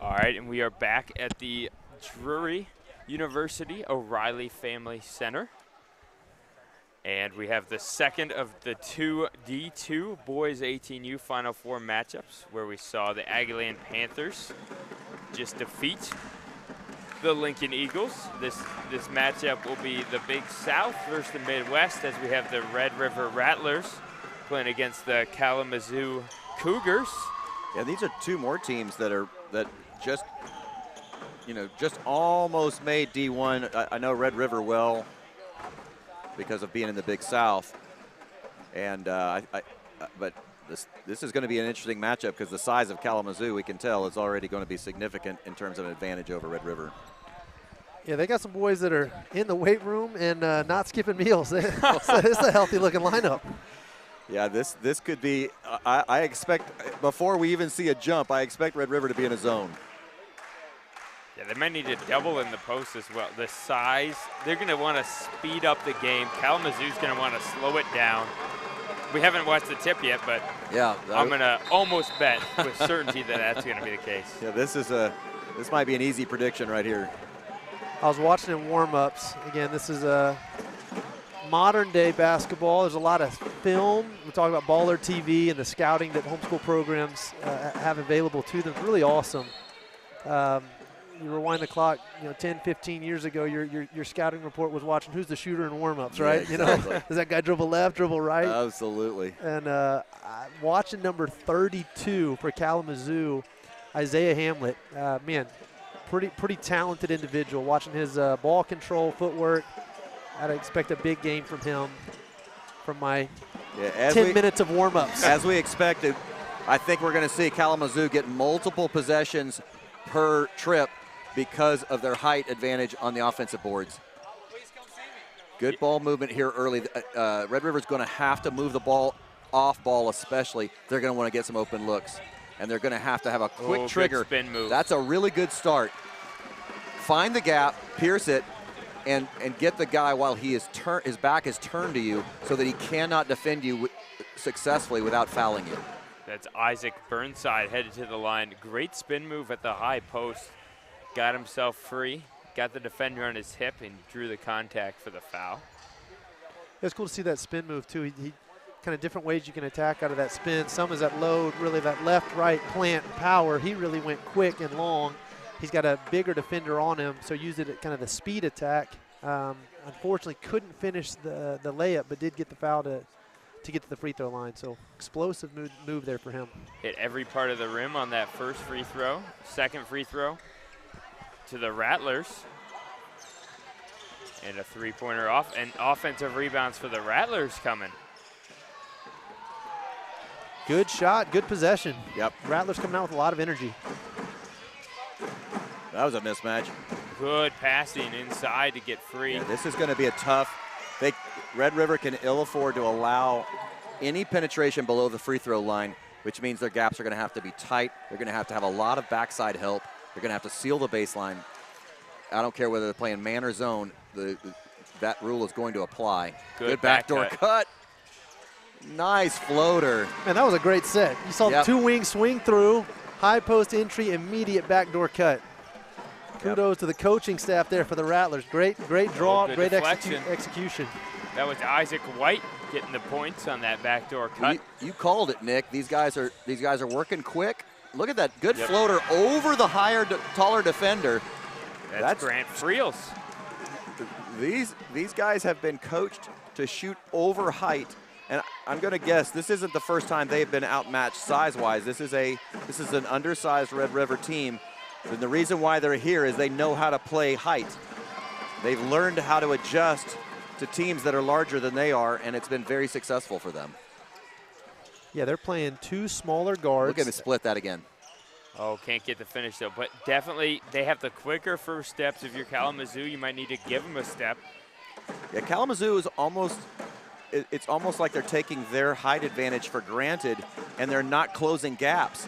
All right, and we are back at the Drury University O'Reilly Family Center. And we have the second of the two D2 boys 18U Final Four matchups, where we saw the Aggieland Panthers just defeat the Lincoln Eagles. This matchup will be the Big South versus the Midwest, as we have the Red River Rattlers playing against the Kalamazoo Cougars. Yeah, these are two more teams that just almost made D1. I know Red River well because of being in the Big South, and but this is going to be an interesting matchup because the size of Kalamazoo, we can tell, is already going to be significant in terms of an advantage over Red River. Yeah, they got some boys that are in the weight room and not skipping meals. It's a healthy-looking lineup. Yeah, this could be. I expect before we even see a jump, I expect Red River to be in a zone. Yeah, they might need to double in the post as well. The size, they're going to want to speed up the game. Kalamazoo's going to want to slow it down. We haven't watched the tip yet, but yeah, I'm going to almost bet with certainty that that's going to be the case. Yeah, this might be an easy prediction right here. I was watching in warm-ups. Again, this is a modern-day basketball. There's a lot of film. We're talking about Baller TV and the scouting that homeschool programs have available to them. It's really awesome. You rewind the clock, 10, 15 years ago, your scouting report was watching who's the shooter in warm-ups, right? Yeah, exactly. Does that guy dribble left, dribble right? Absolutely. And watching number 32 for Kalamazoo, Isaiah Hamlet, man, pretty talented individual. Watching his ball control, footwork, I'd expect a big game from him from my 10 minutes of warm-ups. As we expected, I think we're going to see Kalamazoo get multiple possessions per trip because of their height advantage on the offensive boards. Good ball movement here early. Red River's going to have to move the ball off ball especially. They're going to want to get some open looks. And they're going to have a quick trigger. Good spin move. That's a really good start. Find the gap, pierce it, and get the guy while his back is turned to you so that he cannot defend you successfully without fouling you. That's Isaac Burnside headed to the line. Great spin move at the high post. Got himself free, got the defender on his hip, and drew the contact for the foul. It's cool to see that spin move, too. He kind of different ways you can attack out of that spin. Some is that load, really that left, right, plant, power. He really went quick and long. He's got a bigger defender on him, so used it at kind of the speed attack. Unfortunately, couldn't finish the layup, but did get the foul to get to the free throw line. So explosive move there for him. Hit every part of the rim on that first free throw. Second free throw to the Rattlers. And a three-pointer off, and offensive rebounds for the Rattlers coming. Good shot, good possession. Yep. Rattlers coming out with a lot of energy. That was a mismatch. Good passing inside to get free. Yeah, this is going to be a tough. Red River can ill afford to allow any penetration below the free throw line, which means their gaps are going to have to be tight. They're going to have a lot of backside help. They're going to have to seal the baseline. I don't care whether they're playing man or zone. That rule is going to apply. Good backdoor cut. Nice floater. Man, that was a great set. You saw the two wings swing through, high post entry, immediate backdoor cut. Kudos to the coaching staff there for the Rattlers. Great draw, great execution. That was Isaac White getting the points on that backdoor cut. You called it, Nick. These guys are working quick. Look at that good floater over the taller defender. That's Grant Friels. These guys have been coached to shoot over height, and I'm going to guess this isn't the first time they've been outmatched size-wise. This is an undersized Red River team, and the reason why they're here is they know how to play height. They've learned how to adjust to teams that are larger than they are, and it's been very successful for them. Yeah, they're playing two smaller guards. Look at him split that again. Oh, can't get the finish though, but definitely they have the quicker first steps. If you're Kalamazoo, you might need to give them a step. Yeah, Kalamazoo is it's almost like they're taking their height advantage for granted, and they're not closing gaps.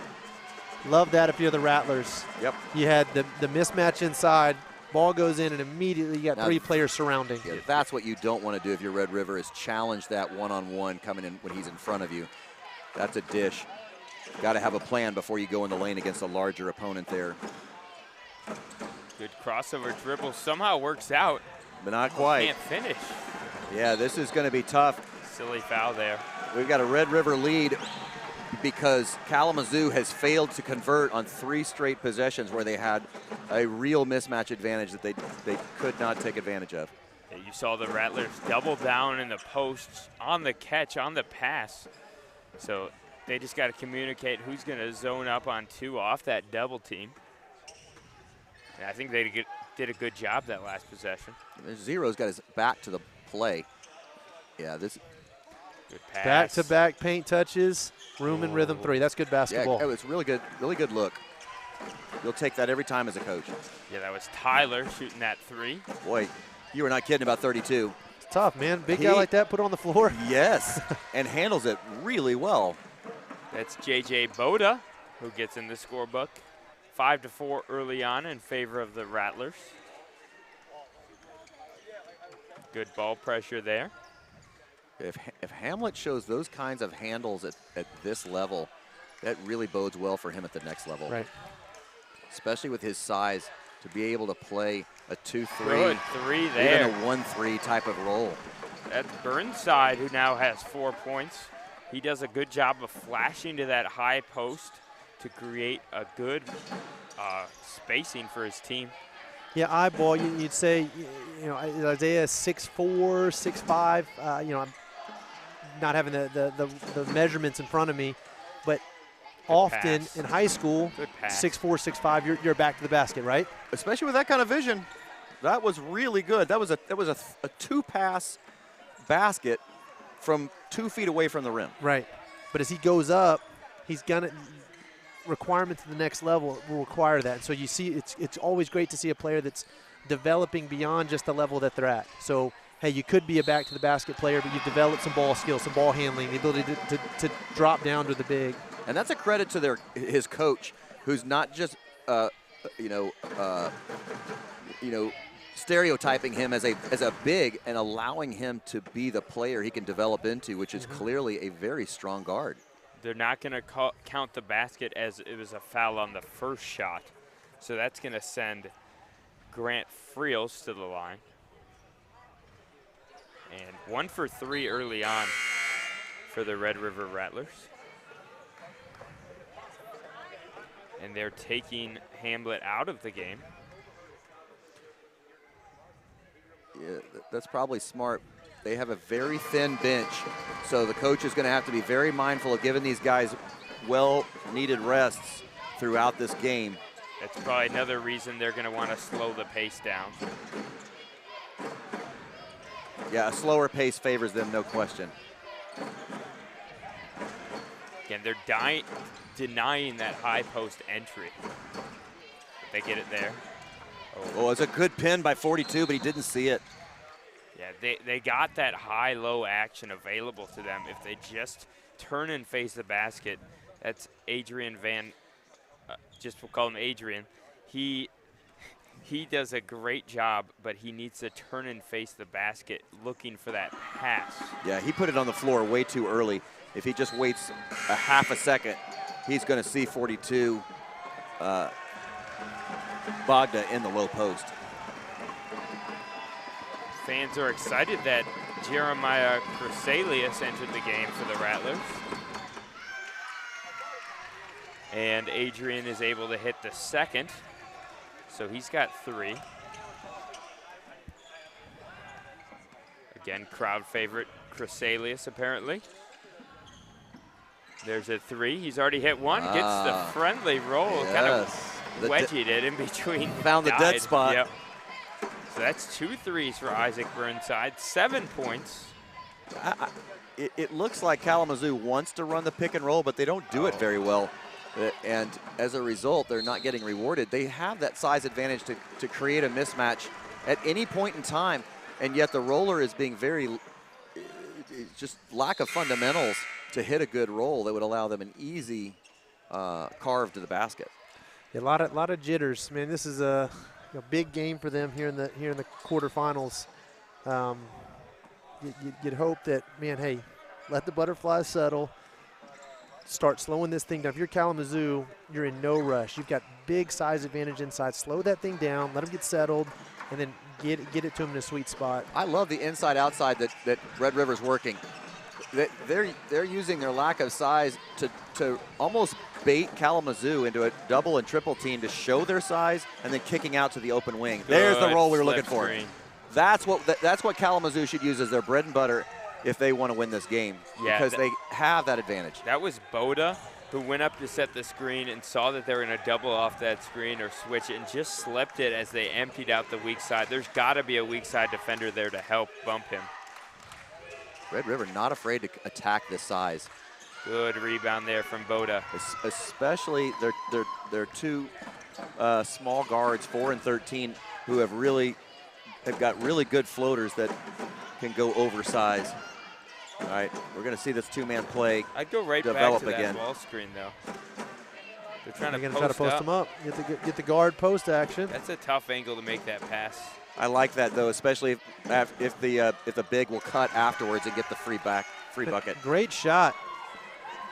Love that if you're the Rattlers. Yep. You had the mismatch inside, ball goes in, and immediately you got three players surrounding. Yeah, that's what you don't want to do if you're Red River, is challenge that one-on-one coming in when he's in front of you. That's a dish. Got to have a plan before you go in the lane against a larger opponent there. Good crossover dribble. Somehow works out. But not quite. Can't finish. Yeah, this is going to be tough. Silly foul there. We've got a Red River lead because Kalamazoo has failed to convert on 3 straight possessions where they had a real mismatch advantage that they could not take advantage of. Yeah, you saw the Rattlers double down in the posts on the catch, on the pass. So they just got to communicate who's going to zone up on 2 off that double team. And I think they did a good job that last possession. Zero's got his back to the play. Yeah, this. Good pass. Back-to-back paint touches, room and rhythm 3. That's good basketball. Yeah, it was really good look. You'll take that every time as a coach. Yeah, that was Tyler shooting that 3. Boy, you were not kidding about 32. It's tough, man. Big guy like that put on the floor. Yes, and handles it really well. That's J.J. Boda, who gets in the scorebook. 5-4 early on in favor of the Rattlers. Good ball pressure there. If Hamlet shows those kinds of handles at this level, that really bodes well for him at the next level. Right. Especially with his size, to be able to play a 2-3. Good 3 there. Even a 1-3 type of role. That's Burnside, who now has 4 points. He does a good job of flashing to that high post to create a good spacing for his team. Yeah, eyeball, you'd say, you know, Isaiah 6'4", 6'5", you know, I'm not having the measurements in front of me, but good often pass. In high school, 6'4", 6'5", you're back to the basket, right? Especially with that kind of vision. That was really good. That was a 2-pass basket from 2 feet away from the rim. Right. But as he goes up, he's gonna requirement to the next level will require that. And so you see, it's always great to see a player that's developing beyond just the level that they're at. So hey, you could be a back to the basket player, but you've developed some ball skills, some ball handling, the ability to drop down to the big. And that's a credit to his coach, who's not just stereotyping him as a big and allowing him to be the player he can develop into, which is clearly a very strong guard. They're not going to count the basket as it was a foul on the first shot. So that's going to send Grant Friels to the line. And 1 for 3 early on for the Red River Rattlers. And they're taking Hamlet out of the game. Yeah, that's probably smart. They have a very thin bench, so the coach is going to have to be very mindful of giving these guys well-needed rests throughout this game. That's probably another reason they're going to want to slow the pace down. Yeah, a slower pace favors them, no question. Again, they're denying that high post entry. They get it there. Oh, it's a good pin by 42, but he didn't see it. Yeah, they got that high-low action available to them. If they just turn and face the basket, that's Adrian just we'll call him Adrian. He does a great job, but he needs to turn and face the basket looking for that pass. Yeah, he put it on the floor way too early. If he just waits a half a second, he's going to see 42 Bogda in the low post. Fans are excited that Jeremiah Cresalius entered the game for the Rattlers. And Adrian is able to hit the second. So he's got 3. Again, crowd favorite Cresalius apparently. There's a 3. He's already hit 1. Gets the friendly roll. Yes. Kind of wedgied it in between. Found the dead spot. Yep. So that's 2 threes for Isaac Burnside. 7 points. It looks like Kalamazoo wants to run the pick and roll, but they don't do it very well. And as a result, they're not getting rewarded. They have that size advantage to create a mismatch at any point in time, and yet the roller is being just lack of fundamentals to hit a good roll that would allow them an easy carve to the basket. Yeah, a lot of jitters, man. This is a big game for them here in the quarterfinals. You'd hope that, man, hey, let the butterflies settle. start slowing this thing down. If you're Kalamazoo, you're in no rush. You've got big size advantage inside. Slow that thing down, let them get settled, and then get it to them in a sweet spot. I love the inside-outside that Red River's working. They're using their lack of size to almost bait Kalamazoo into a double and triple team to show their size, and then kicking out to the open wing. There's the role we were looking for. That's what Kalamazoo should use as their bread and butter if they want to win this game, because they have that advantage. That was Boda, who went up to set the screen and saw that they were going to double off that screen or switch it and just slept it as they emptied out the weak side. There's got to be a weak side defender there to help bump him. Red River not afraid to attack this size. Good rebound there from Boda. Especially their two small guards, 4 and 13, who have got really good floaters that can go oversized. All right, we're going to see this two-man play I'd go right develop back to again. That ball screen, though. They're trying to try to post them up. Get the guard post action. That's a tough angle to make that pass. I like that, though, especially if the big will cut afterwards and get the free bucket. Great shot.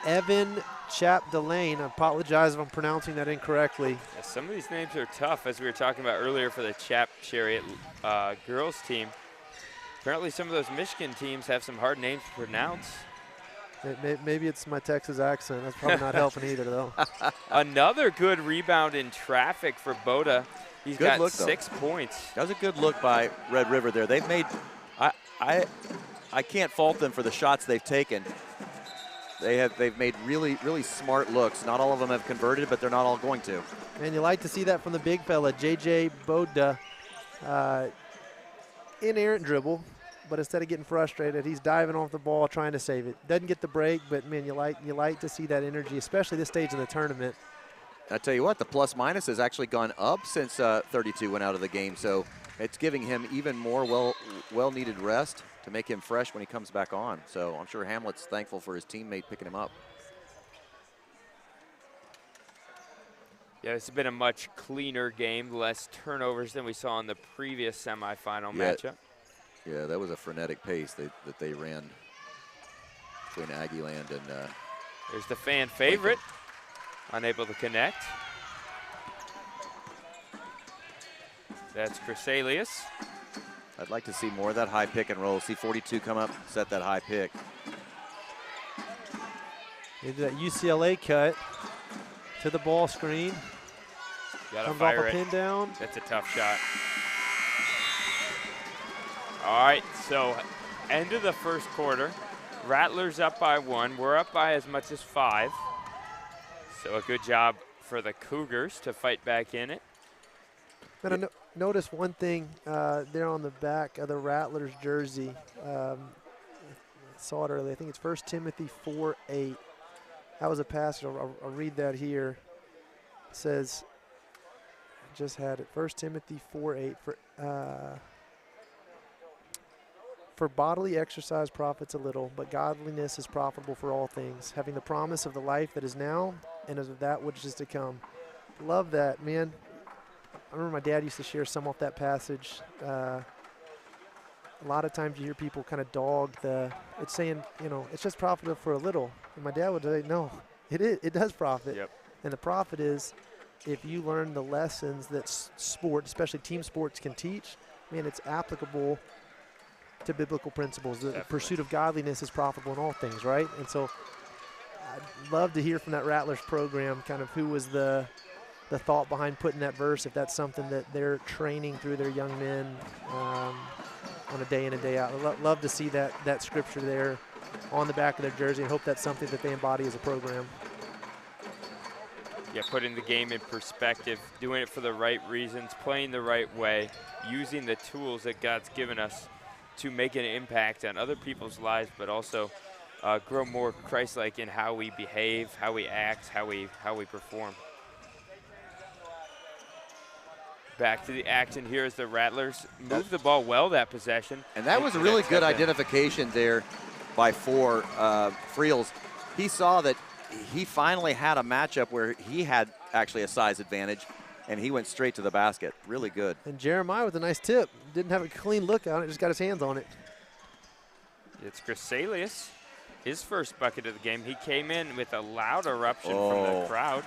Evan Chapdelaine. I apologize if I'm pronouncing that incorrectly. Yeah, some of these names are tough, as we were talking about earlier for the Chap Chariot girls team. Apparently some of those Michigan teams have some hard names to pronounce. Maybe it's my Texas accent. That's probably not helping either, though. Another good rebound in traffic for Boda. He's got look, 6 points. That was a good look by Red River there. They've made, I can't fault them for the shots they've taken. They've made really smart looks. Not all of them have converted, but they're not all going to. And you like to see that from the big fella, J.J. Boda. Inerrant dribble, but instead of getting frustrated, he's diving off the ball, trying to save it. Doesn't get the break, but man, you like to see that energy, especially this stage in the tournament. I tell you what, the plus-minus has actually gone up since 32 went out of the game, so it's giving him even more well-needed rest to make him fresh when he comes back on. So I'm sure Hamlet's thankful for his teammate picking him up. Yeah, it's been a much cleaner game, less turnovers than we saw in the previous semifinal matchup. Yeah, that was a frenetic pace that they ran between Aggieland and there's the fan favorite, unable to connect. That's Chrysalius. I'd like to see more of that high pick and roll. See 42 come up, set that high pick. Maybe that UCLA cut to the ball screen. Comes off a pin down. That's a tough shot. All right, so end of the first quarter. Rattlers up by 1. We're up by as much as 5. So a good job for the Cougars to fight back in it. And I noticed one thing there on the back of the Rattlers jersey. I saw it earlier. I think it's 1 Timothy 4:8. That was a passage. I'll read that here. It says, I just had it, 1 Timothy 4:8. For bodily exercise profits a little, but godliness is profitable for all things, having the promise of the life that is now and of that which is to come. Love that, man. I remember my dad used to share some off that passage. A lot of times you hear people kind of dog it's saying, it's just profitable for a little. And my dad would say, no, it does profit. Yep. And the profit is if you learn the lessons that sport, especially team sports, can teach, man, it's applicable to biblical principles. The pursuit of godliness is profitable in all things, right? And so I'd love to hear from that Rattlers program kind of who was the thought behind putting that verse, if that's something that they're training through their young men on a day in and day out. I'd love to see that scripture there on the back of their jersey, and hope that's something that they embody as a program. Yeah, putting the game in perspective, doing it for the right reasons, playing the right way, using the tools that God's given us to make an impact on other people's lives, but also grow more Christ-like in how we behave, how we act, how we perform. Back to the action here as the Rattlers move the ball well that possession. And that was a really good identification there by Friels. He saw that he finally had a matchup where he had actually a size advantage, and he went straight to the basket. Really good. And Jeremiah with a nice tip. Didn't have a clean look on it, just got his hands on it. It's Chrysalius. his first bucket of the game. He came in with a loud eruption from the crowd.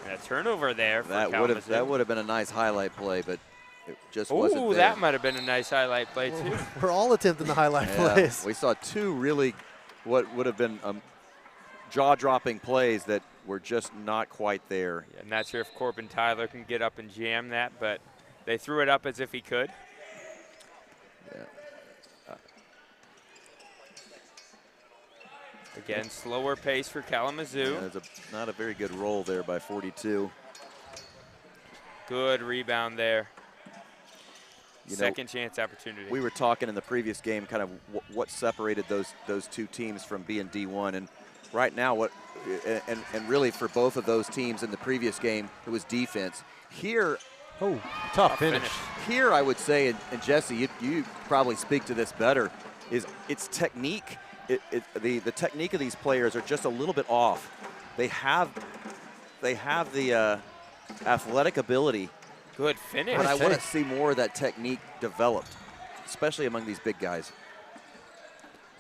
And a turnover there for Kalamazoo. That would have been a nice highlight play, but it just wasn't there. That might have been a nice highlight play, too. We're all attempting the highlight plays. We saw two really what would have been jaw-dropping plays that were just not quite there. Yeah, not sure if Corbin Tyler can get up and jam that, but they threw it up as if he could. Yeah. Again, slower pace for Kalamazoo. Yeah, there's not a very good roll there by 42. Good rebound there. Second chance opportunity. We were talking in the previous game kind of what separated those two teams from being D1, and right now and really for both of those teams in the previous game it was defense. Here, tough finish. Here I would say, and Jesse, you probably speak to this better, is it's technique. The technique of these players are just a little bit off. They have the athletic ability. Good finish. But I want to see more of that technique developed, especially among these big guys.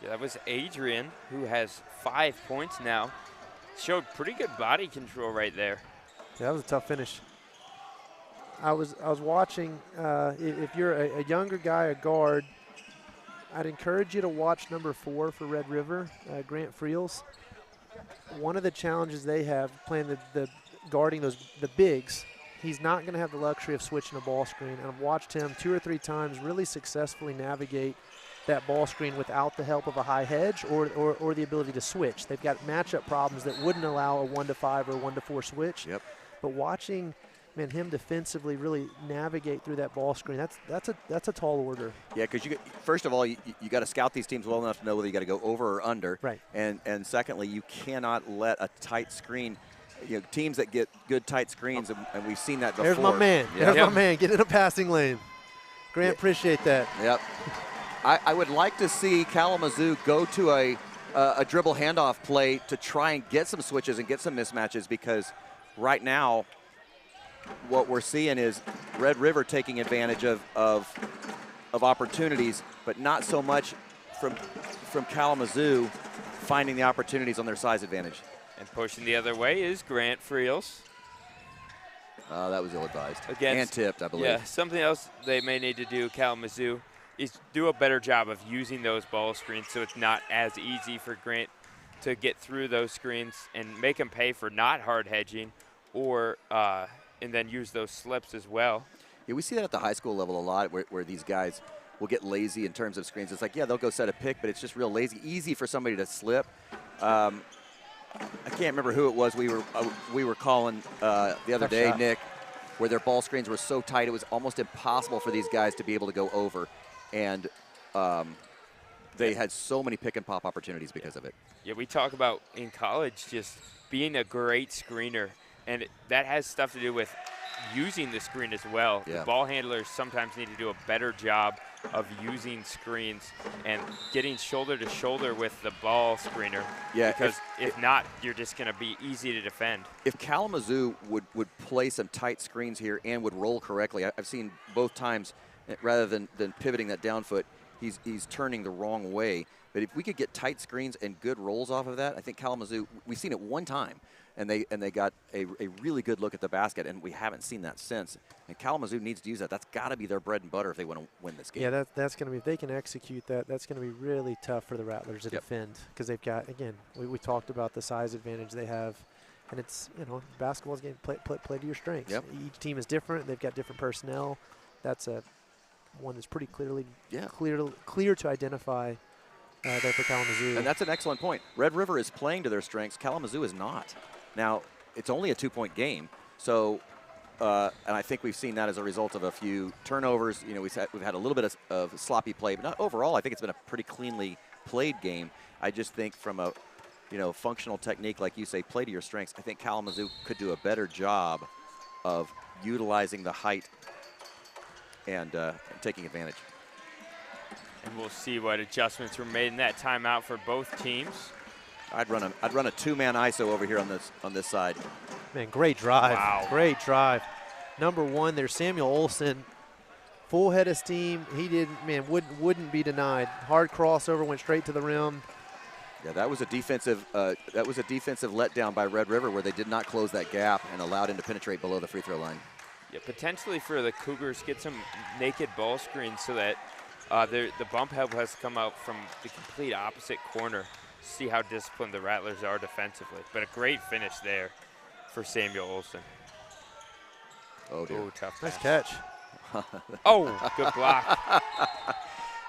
Yeah, that was Adrian, who has 5 points now. Showed pretty good body control right there. Yeah, that was a tough finish. I was watching. If you're a younger guy, a guard, I'd encourage you to watch number 4 for Red River, Grant Friels. One of the challenges they have playing the guarding the bigs, he's not going to have the luxury of switching a ball screen. And I've watched him 2 or 3 times really successfully navigate that ball screen without the help of a high hedge or the ability to switch. They've got matchup problems that wouldn't allow a 1-to-5 or 1-to-4 switch. Yep. But watching him defensively really navigate through that ball screen, that's a tall order. Yeah, because first of all, you got to scout these teams well enough to know whether you got to go over or under. Right. And secondly, you cannot let a tight screen. Teams that get good tight screens, and we've seen that before. There's my man. Yeah. There's my man. Get in a passing lane. Grant, appreciate that. Yep. I would like to see Kalamazoo go to a dribble handoff play to try and get some switches and get some mismatches, because right now what we're seeing is Red River taking advantage of opportunities, but not so much from Kalamazoo finding the opportunities on their size advantage. And pushing the other way is Grant Friels. That was ill-advised. Again, and tipped, I believe. Yeah, something else they may need to do, Kalamazoo, is do a better job of using those ball screens so it's not as easy for Grant to get through those screens and make them pay for not hard hedging or and then use those slips as well. Yeah, we see that at the high school level a lot where these guys will get lazy in terms of screens. It's like, yeah, they'll go set a pick, but it's just real lazy, easy for somebody to slip. I can't remember who it was we were calling the other day, Nick, where their ball screens were so tight it was almost impossible for these guys to be able to go over. And they had so many pick and pop opportunities because of it. Yeah, we talk about in college just being a great screener, and that has stuff to do with using the screen as well. Yeah. The ball handlers sometimes need to do a better job of using screens and getting shoulder to shoulder with the ball screener. Yeah, because if not, you're just going to be easy to defend. If Kalamazoo would play some tight screens here and would roll correctly, I've seen both times, rather than pivoting that down foot, he's turning the wrong way. But if we could get tight screens and good rolls off of that, I think Kalamazoo, we've seen it one time, and they got a really good look at the basket, and we haven't seen that since. And Kalamazoo needs to use that. That's got to be their bread and butter if they want to win this game. Yeah, that's going to be, if they can execute that, that's going to be really tough for the Rattlers to defend, because they've got, again, we talked about the size advantage they have. And it's, basketball's game, play to your strengths. Yep. Each team is different. They've got different personnel. That's one that's pretty clear to identify there for Kalamazoo. And that's an excellent point. Red River is playing to their strengths. Kalamazoo is not. Now, it's only a 2-point game, so and I think we've seen that as a result of a few turnovers. We've had a little bit of sloppy play, but not overall. I think it's been a pretty cleanly played game. I just think from a functional technique, like you say, play to your strengths, I think Kalamazoo could do a better job of utilizing the height and taking advantage. And we'll see what adjustments were made in that timeout for both teams. I'd run a two-man ISO over here on this side. Man, great drive. Wow. Great drive. Number 1 there's Samuel Olson. Full head of steam. He wouldn't be denied. Hard crossover, went straight to the rim. Yeah, that was a defensive letdown by Red River where they did not close that gap and allowed him to penetrate below the free throw line. Yeah, potentially for the Cougars, get some naked ball screens so that the bump help has to come out from the complete opposite corner. See how disciplined the Rattlers are defensively. But a great finish there for Samuel Olson. Oh, dear. Ooh, tough Nice pass. catch. Oh, good block.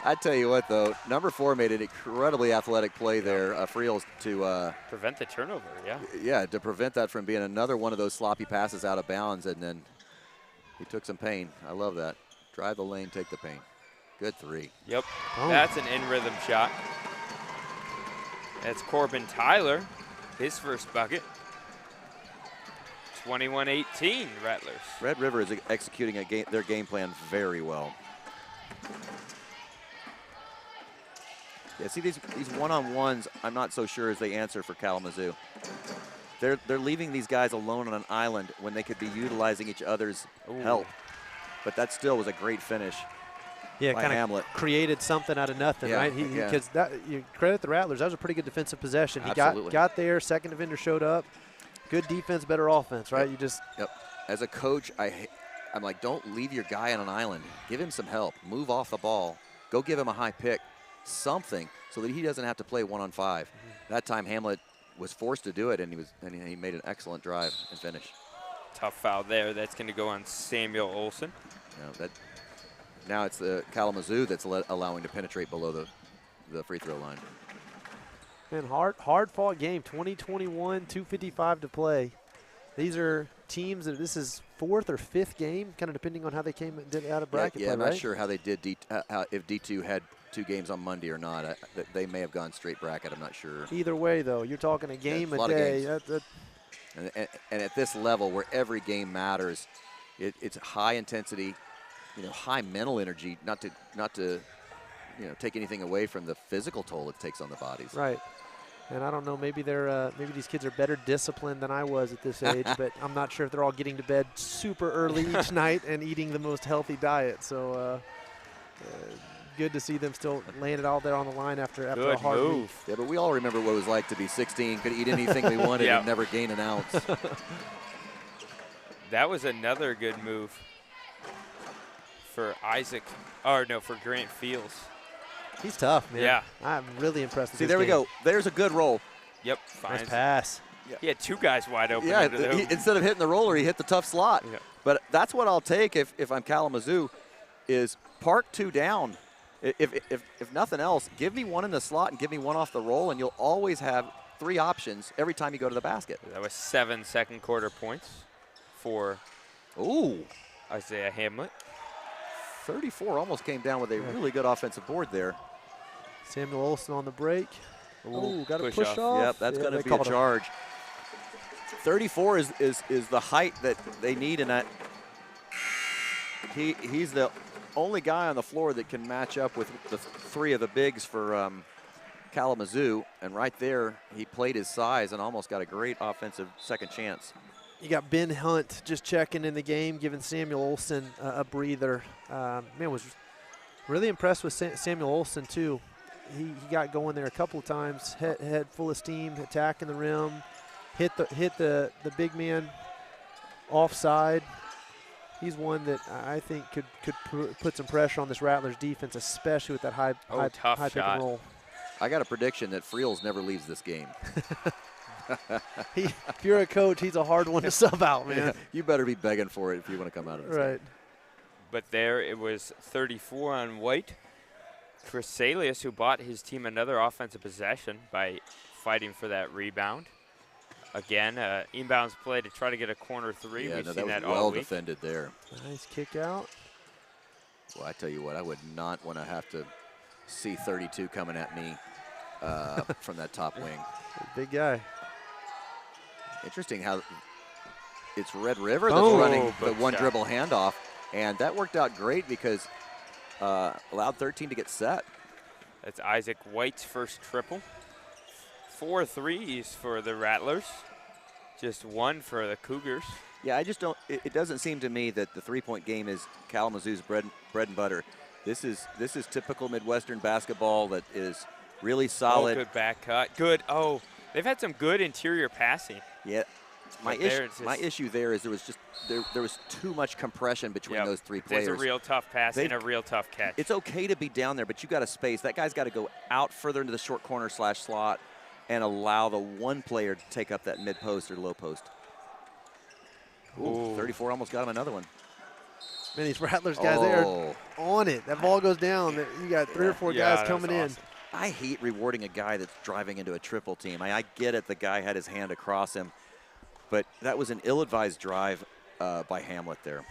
I tell you what, though, number 4 made an incredibly athletic play there, Friels, to Prevent the turnover, yeah. yeah, to prevent that from being another one of those sloppy passes out of bounds, and then he took some pain. I love that. Drive the lane, take the pain. Good 3. Yep, Oh. that's an in-rhythm shot. That's Corbin Tyler, his first bucket. 21-18, Rattlers. Red River is executing their game plan very well. Yeah, see these one-on-ones, I'm not so sure as they answer for Kalamazoo. They're leaving these guys alone on an island when they could be utilizing each other's help. But that still was a great finish. Yeah, by kind Hamlet. of created something out of nothing, Yeah, right? yeah. Because you credit the Rattlers. That was a pretty good defensive possession. He Absolutely. got there. Second defender showed up. Good defense, better offense, right? You just Yep. As a coach, I'm like, don't leave your guy on an island. Give him some help. Move off the ball. Go give him a high pick, something, so that he doesn't have to play 1-on-5. That time Hamlet was forced to do it, and he made an excellent drive and finish. Tough foul there. That's going to go on Samuel Olson. Now it's the Kalamazoo that's allowing to penetrate below the free throw line. Man, hard fought game. 2021, 2:55 to play. These are teams that this is 4th or 5th game, kind of depending on how they did out of bracket Yeah, play, I'm right? not sure how they did if D2 had 2 games on Monday or not. They may have gone straight bracket. I'm not sure. Either way, though, you're talking a game a a lot of day. games. And at this level, where every game matters, it's high intensity, high mental energy. Not to take anything away from the physical toll it takes on the bodies. Right. And I don't know, maybe maybe these kids are better disciplined than I was at this age, but I'm not sure if they're all getting to bed super early each night and eating the most healthy diet. So good to see them still laying it all there on the line after a hard move. week. Yeah, but we all remember what it was like to be 16, could eat anything we wanted Yep. and never gain an ounce. That was another good move for for Grant Fields. He's tough, man. Yeah. I'm really impressed with See, this there we game. go. There's a good roll. Yep, Nice fine. pass. He had 2 guys wide open. Yeah, under the hoop. instead of hitting the roller, he hit the tough slot. Yeah. But that's what I'll take if I'm Kalamazoo, is park 2 down. If nothing else, give me 1 in the slot and give me 1 off the roll, and you'll always have 3 options every time you go to the basket. That was 7 second quarter points for Isaiah Hamlet. 34 almost came down with a really good offensive board there. Samuel Olson on the break. Ooh, got to push push off. off. Yep, that's Yeah, going they to be a called charge. 34 is the height that they need, and that he's the only guy on the floor that can match up with the 3 of the bigs for Kalamazoo. And right there, he played his size and almost got a great offensive second chance. You got Ben Hunt just checking in the game, giving Samuel Olson a breather. Man, was really impressed with Samuel Olson, too. He got going there a couple of times, head full of steam, attacking the rim, hit the big man offside. He's one that I think could put some pressure on this Rattlers defense, especially with that high tough pick shot. and roll. I got a prediction that Friels never leaves this game. If you're a coach, he's a hard one to sub out, man. Yeah, you better be begging for it if you want to come out of this Right. game. But there it was 34 on White. Chris Salius, who bought his team another offensive possession by fighting for that rebound. Again, inbounds play to try to get a corner 3. Yeah, We've no, seen that that was all well week. defended there. Nice kick out. Well, I tell you what, I would not want to have to see 32 coming at me from that top wing. Big guy. Interesting how it's Red River that's Oh, running the good one shot. dribble handoff, and that worked out great because allowed 13 to get set. That's Isaac White's first triple. 4 threes for the Rattlers. Just 1 for the Cougars. Yeah, I just don't. It doesn't seem to me that the three-point game is Kalamazoo's bread and butter. This is typical Midwestern basketball that is Really solid. Oh, good back cut. Good. Oh, they've had some good interior passing. Yeah. My But issue there is there was too much compression between those three players. It's a real tough pass and a real tough catch. It's okay to be down there, but you got to space. That guy's got to go out further into the short corner / slot and allow the one player to take up that mid post or low post. Ooh, 34 almost got him another one. Man, these Rattlers guys, they're on it. That ball goes down. You got 3 or 4 guys coming in. I hate rewarding a guy that's driving into a triple team. I get it, the guy had his hand across him, but that was an ill-advised drive by Hamlet there.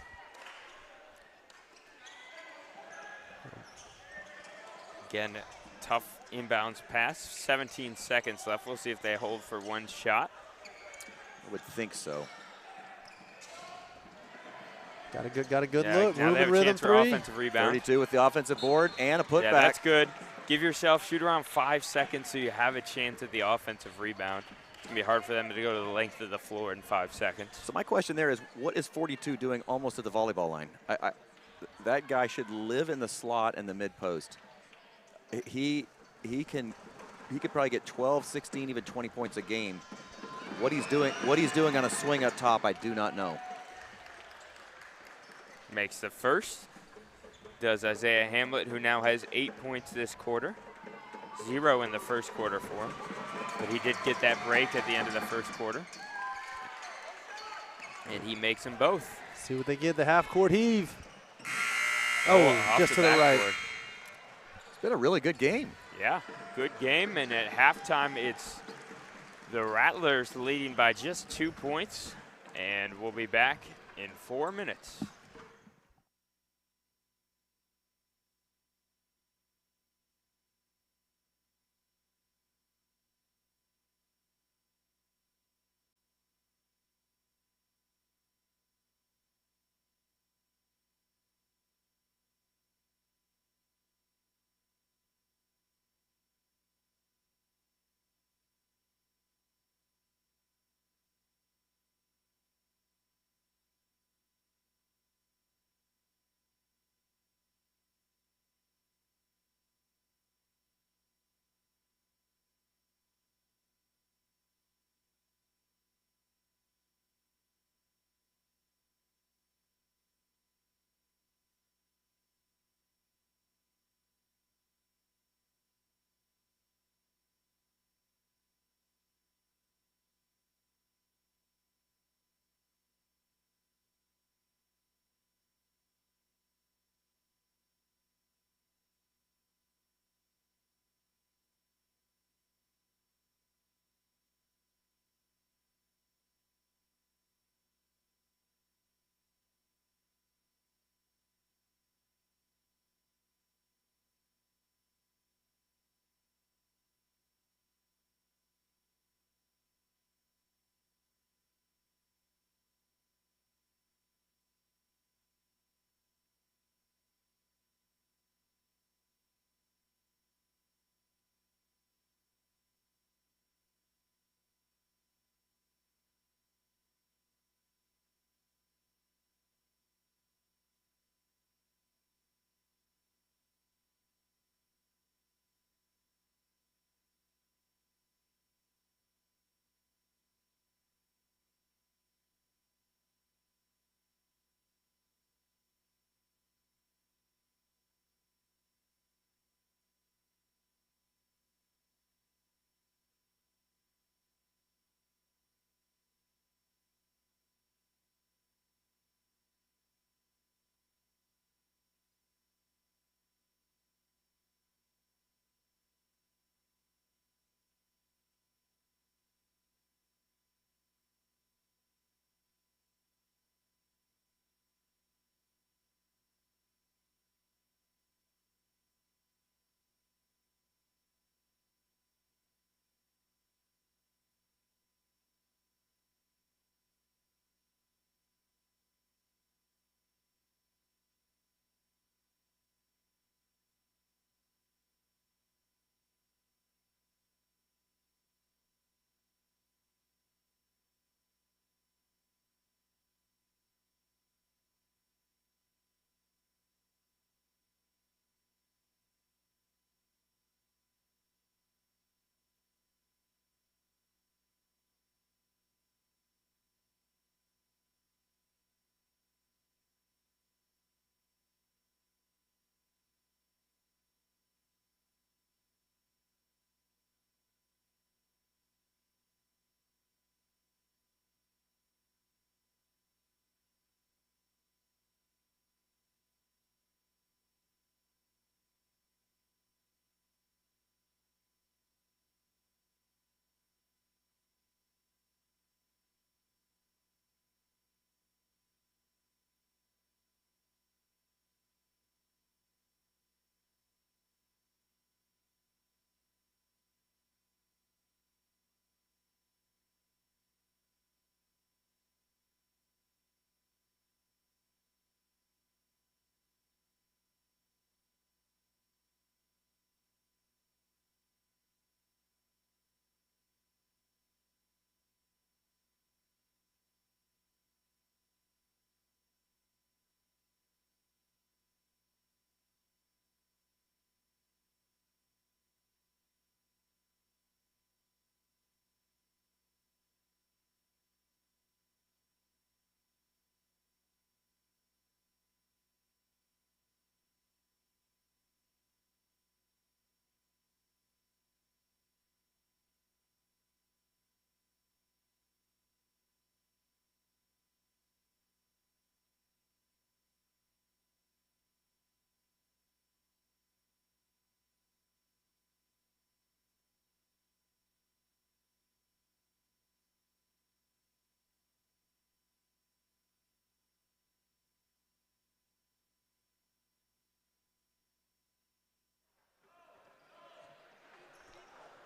Again, tough inbounds pass. 17 seconds left. We'll see if they hold for one shot. I would think so. Got a good look. Now they have a chance for offensive rebound. 32 with the offensive board and a putback. Yeah, that's good. Give yourself, shoot around 5 seconds so you have a chance at the offensive rebound. It's going to be hard for them to go to the length of the floor in 5 seconds. So my question there is, what is 42 doing almost at the volleyball line? That guy should live in the slot and the mid post. He could probably get 12, 16, even 20 points a game. What he's doing on a swing up top, I do not know. Makes the first. Does Isaiah Hamlet, who now has 8 points this quarter. 0 in the first quarter for him. But he did get that break at the end of the first quarter. And he makes them both. See what they get, the half-court heave. Oh, just to the right. It's been a really good game. Yeah, good game. And at halftime, it's the Rattlers leading by just 2 points. And we'll be back in 4 minutes.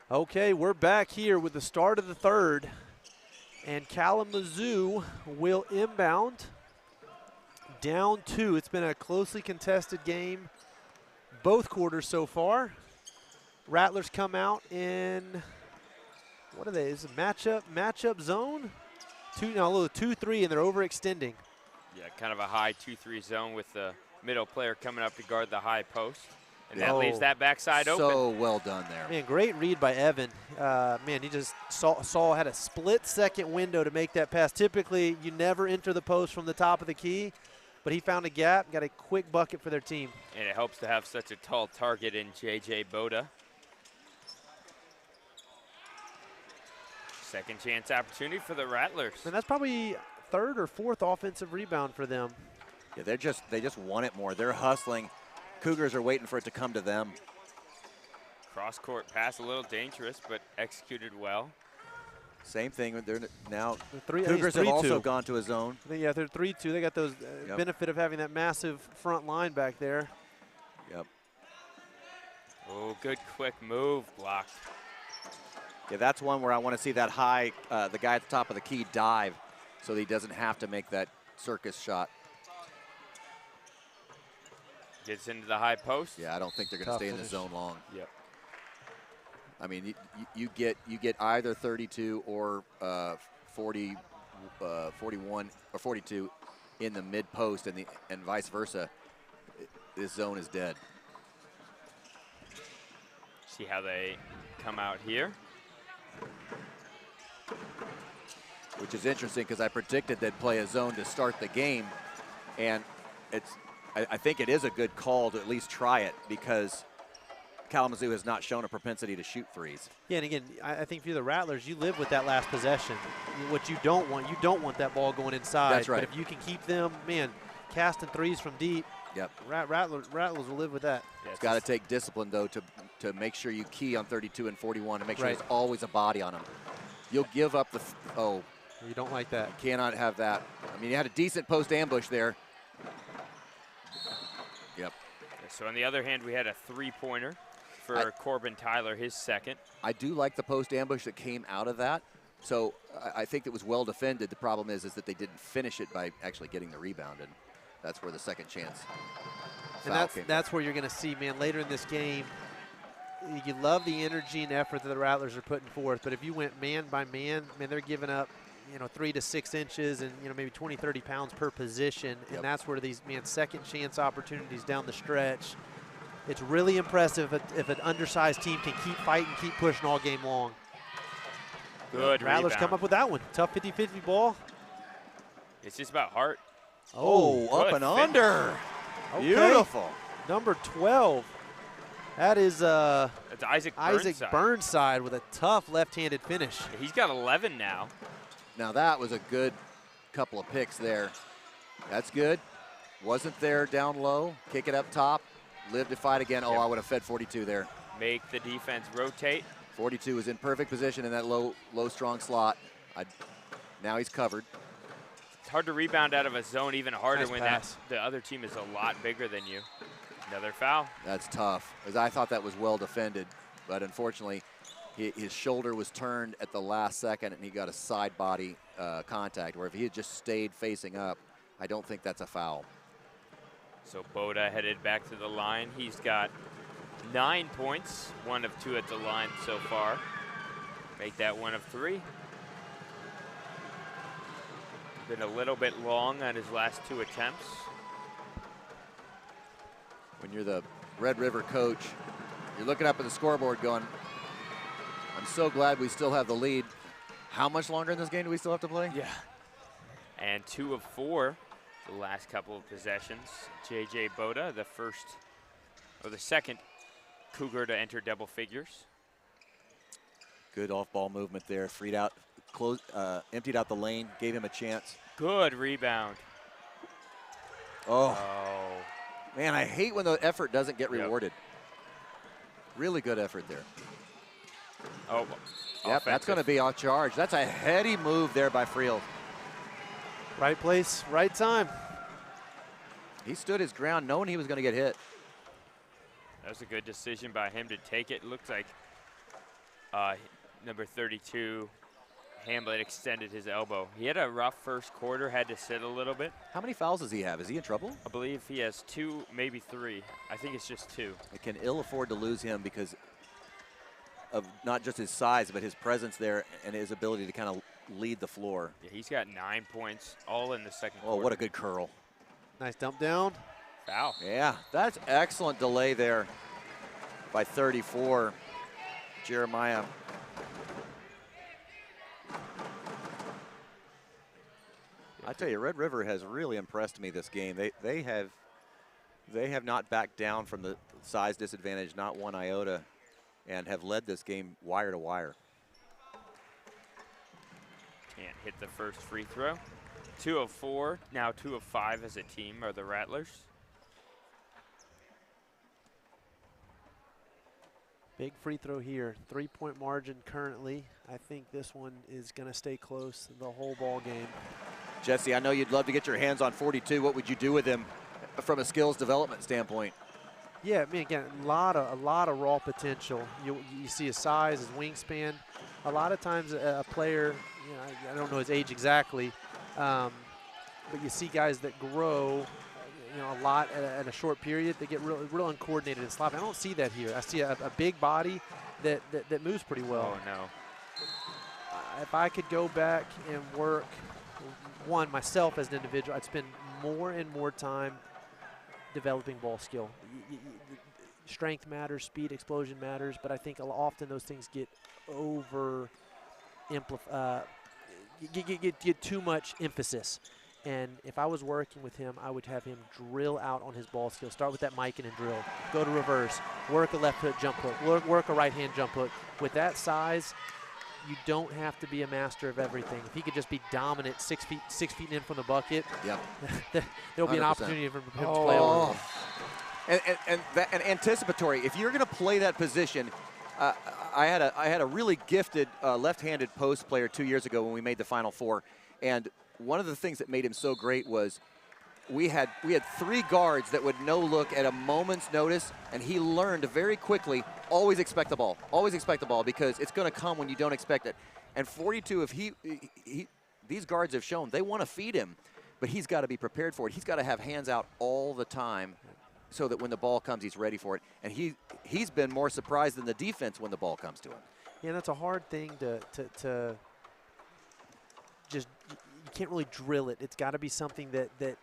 Okay, we're back here with the start of the third, and Kalamazoo will inbound. Down 2. It's been a closely contested game both quarters so far. Rattlers come out in, what are they? Is it matchup zone? 2-3, and they're overextending. Yeah, kind of a high 2-3 zone with the middle player coming up to guard the high post. And Yeah. that leaves that backside open. So well done there. Man, great read by Evan. Man, he just had a split-second window to make that pass. Typically, you never enter the post from the top of the key, but he found a gap, got a quick bucket for their team. And it helps to have such a tall target in J.J. Boda. Second chance opportunity for the Rattlers. And that's probably third or fourth offensive rebound for them. Yeah, they just want it more. They're hustling. Cougars are waiting for it to come to them. Cross-court pass, a little dangerous, but executed well. Same thing. They're now Cougars Cougars have also gone to a zone. Yeah, they're 3-2. They got those benefit of having that massive front line back there. Yep. Oh, good quick move, blocked. Yeah, that's one where I want to see that high, the guy at the top of the key dive so that he doesn't have to make that circus shot. Gets into the high post. Yeah, I don't think they're going to stay in the zone long. Yep. I mean, you get either 32 or 40, 41 or 42 in the mid post, and vice versa. This zone is dead. See how they come out here. Which is interesting because I predicted they'd play a zone to start the game, and I think it is a good call to at least try it because Kalamazoo has not shown a propensity to shoot threes. Yeah, and again, I think for the Rattlers, you live with that last possession. What you don't want that ball going inside. That's right. But if you can keep them, man, casting threes from deep, yep. Rattlers will live with that. Yeah, It's got to take discipline, though, to make sure you key on 32 and 41 and make sure there's always a body on them. You'll give up the You don't like that. You cannot have that. I mean, you had a decent post ambush there. Yep. So on the other hand, we had a three-pointer for Corbin Tyler, his second. I do like the post ambush that came out of that. So I think it was well defended. The problem is that they didn't finish it by actually getting the rebound, and that's where the second chance foul came. That's where you're going to see, man, later in this game, you love the energy and effort that the Rattlers are putting forth, but if you went man by man, man, they're giving up 3 to 6 inches and maybe 20, 30 pounds per position, and that's where these second chance opportunities down the stretch. It's really impressive if an undersized team can keep fighting, keep pushing all game long. Good Rattlers rebound. come up with that one. Tough 50-50 ball. It's just about heart. Up and under. Okay. Beautiful. Number 12. That is It's Isaac Burnside with a tough left-handed finish. He's got 11 now. Now that was a good couple of picks there. That's good. Wasn't there down low. Kick it up top. Live to fight again. Oh, I would have fed 42 there. Make the defense rotate. 42 was in perfect position in that low, strong slot. Now he's covered. It's hard to rebound out of a zone, even harder Nice when pass. the other team is a lot bigger than you. Another foul. That's tough, as I thought that was well defended, but unfortunately, his shoulder was turned at the last second, and he got a side body contact, where if he had just stayed facing up, I don't think that's a foul. So Boda headed back to the line. He's got 9 points, 1 of 2 at the line so far. Make that 1 of 3. Been a little bit long on his last 2 attempts. When you're the Red River coach, you're looking up at the scoreboard going, I'm so glad we still have the lead. How much longer in this game do we still have to play? Yeah. And 2 of 4, the last couple of possessions. J.J. Boda, the second Cougar to enter double figures. Good off-ball movement there. Freed out, emptied out the lane, gave him a chance. Good rebound. Oh. Man, I hate when the effort doesn't get Yep. rewarded. Really good effort there. Oh, Yep, that's going to be off charge. That's a heady move there by Friel. Right place, right time. He stood his ground knowing he was going to get hit. That was a good decision by him to take it. Looks like Number 32, Hamlet, extended his elbow. He had a rough first quarter, had to sit a little bit. How many fouls does he have? Is he in trouble? I believe he has 2, maybe 3. I think it's just 2. It can ill afford to lose him because of not just his size, but his presence there and his ability to kind of lead the floor. Yeah, he's got 9 points, all in the second Oh, quarter. what a good curl. Nice dump down. Foul. Yeah, that's excellent delay there by 34, Jeremiah. I tell you, Red River has really impressed me this game. They have not backed down from the size disadvantage, not one iota, and have led this game wire to wire. Can't hit the first free throw. 2 of 4, now 2 of 5 as a team are the Rattlers. Big free throw here. 3-point margin currently. I think this one is going to stay close the whole ball game. Jesse, I know you'd love to get your hands on 42. What would you do with him from a skills development standpoint? Yeah, I mean, again, a lot of raw potential. You see his size, his wingspan. A lot of times a player, you know, I don't know his age exactly, but you see guys that grow, you know, a lot at a short period. They get real uncoordinated and sloppy. I don't see that here. I see a big body that moves pretty well. Oh, no. If I could go back and work, one, myself as an individual, I'd spend more and more time developing ball skill. Strength matters, speed, explosion matters, but I think often those things get get too much emphasis. And if I was working with him, I would have him drill out on his ball skill. Start with that Mikan and drill. Go to reverse. Work a left foot jump hook. Work a right hand jump hook. With that size, you don't have to be a master of everything. If he could just be dominant 6 feet in from the bucket, yep. There'll be an 100%. opportunity for him to play over. And anticipatory, if you're going to play that position, I had a really gifted left-handed post player 2 years ago when we made the Final Four, and one of the things that made him so great was we had 3 guards that would no look at a moment's notice, and he learned very quickly, always expect the ball, because it's going to come when you don't expect it. And 42, if these guards have shown they want to feed him, but he's got to be prepared for it. He's got to have hands out all the time so that when the ball comes, he's ready for it. And he's been more surprised than the defense when the ball comes to him. Yeah, that's a hard thing to just, you can't really drill it. It's got to be something that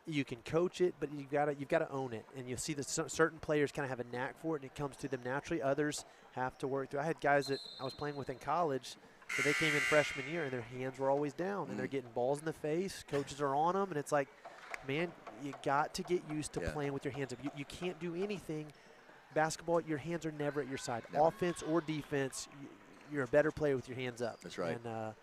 you can coach it, but you've got to own it. And you'll see that certain players kind of have a knack for it, and it comes to them naturally. Others have to work through. I had guys that I was playing with in college, so they came in freshman year, and their hands were always down, and they're getting balls in the face. Coaches are on them, and it's like, man, you got to get used to playing with your hands up. You can't do anything. Basketball, your hands are never at your side. Never. Offense or defense, you're a better player with your hands up. That's right. And,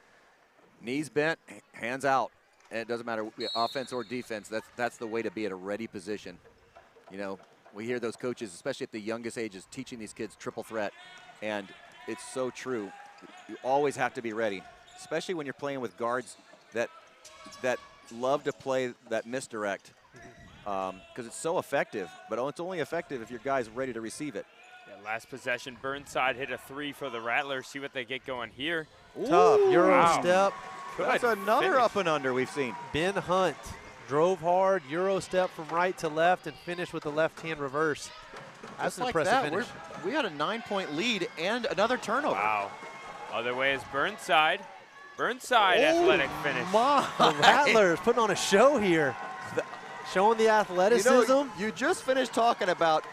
knees bent, hands out. And it doesn't matter, offense or defense, that's the way to be at a ready position. You know, we hear those coaches, especially at the youngest ages, teaching these kids triple threat. And it's so true. You always have to be ready, especially when you're playing with guards that love to play that misdirect, because it's so effective. But it's only effective if your guy's ready to receive it. Yeah, last possession, Burnside hit a 3 for the Rattlers. See what they get going here. tough Euro wow. step. That's another finish. up and under we've seen. Ben Hunt drove hard, Euro step from right to left, and finished with the left-hand reverse. That's Just an like impressive that, finish. we had a 9-point lead and another turnover. Wow. Other way is Burnside. Burnside athletic finish. My. The Rattlers putting on a show here, showing the athleticism. You know, you just finished talking about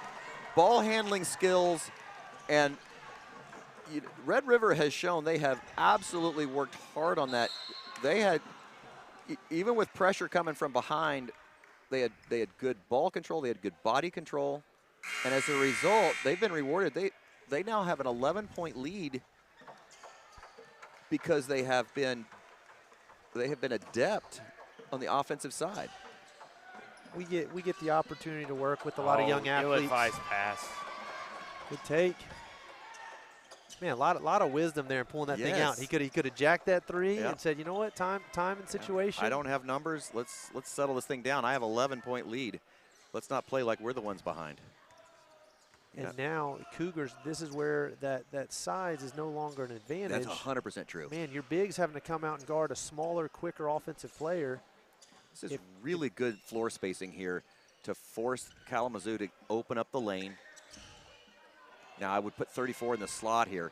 ball handling skills, and Red River has shown they have absolutely worked hard on that. They had, even with pressure coming from behind, they had good ball control, they had good body control, and as a result, they've been rewarded. They now have an 11-point lead because they have been adept on the offensive side. We get the opportunity to work with a lot of young athletes. Ill-advised pass. Good take. Man, a lot of wisdom there in pulling that thing out. He could have jacked that 3 and said, you know what, time and situation. I don't have numbers. Let's settle this thing down. I have 11-point lead. Let's not play like we're the ones behind. And now Cougars, this is where that size is no longer an advantage. That's 100% true. Man, your big's having to come out and guard a smaller, quicker offensive player. This is really good floor spacing here to force Kalamazoo to open up the lane. Now, I would put 34 in the slot here.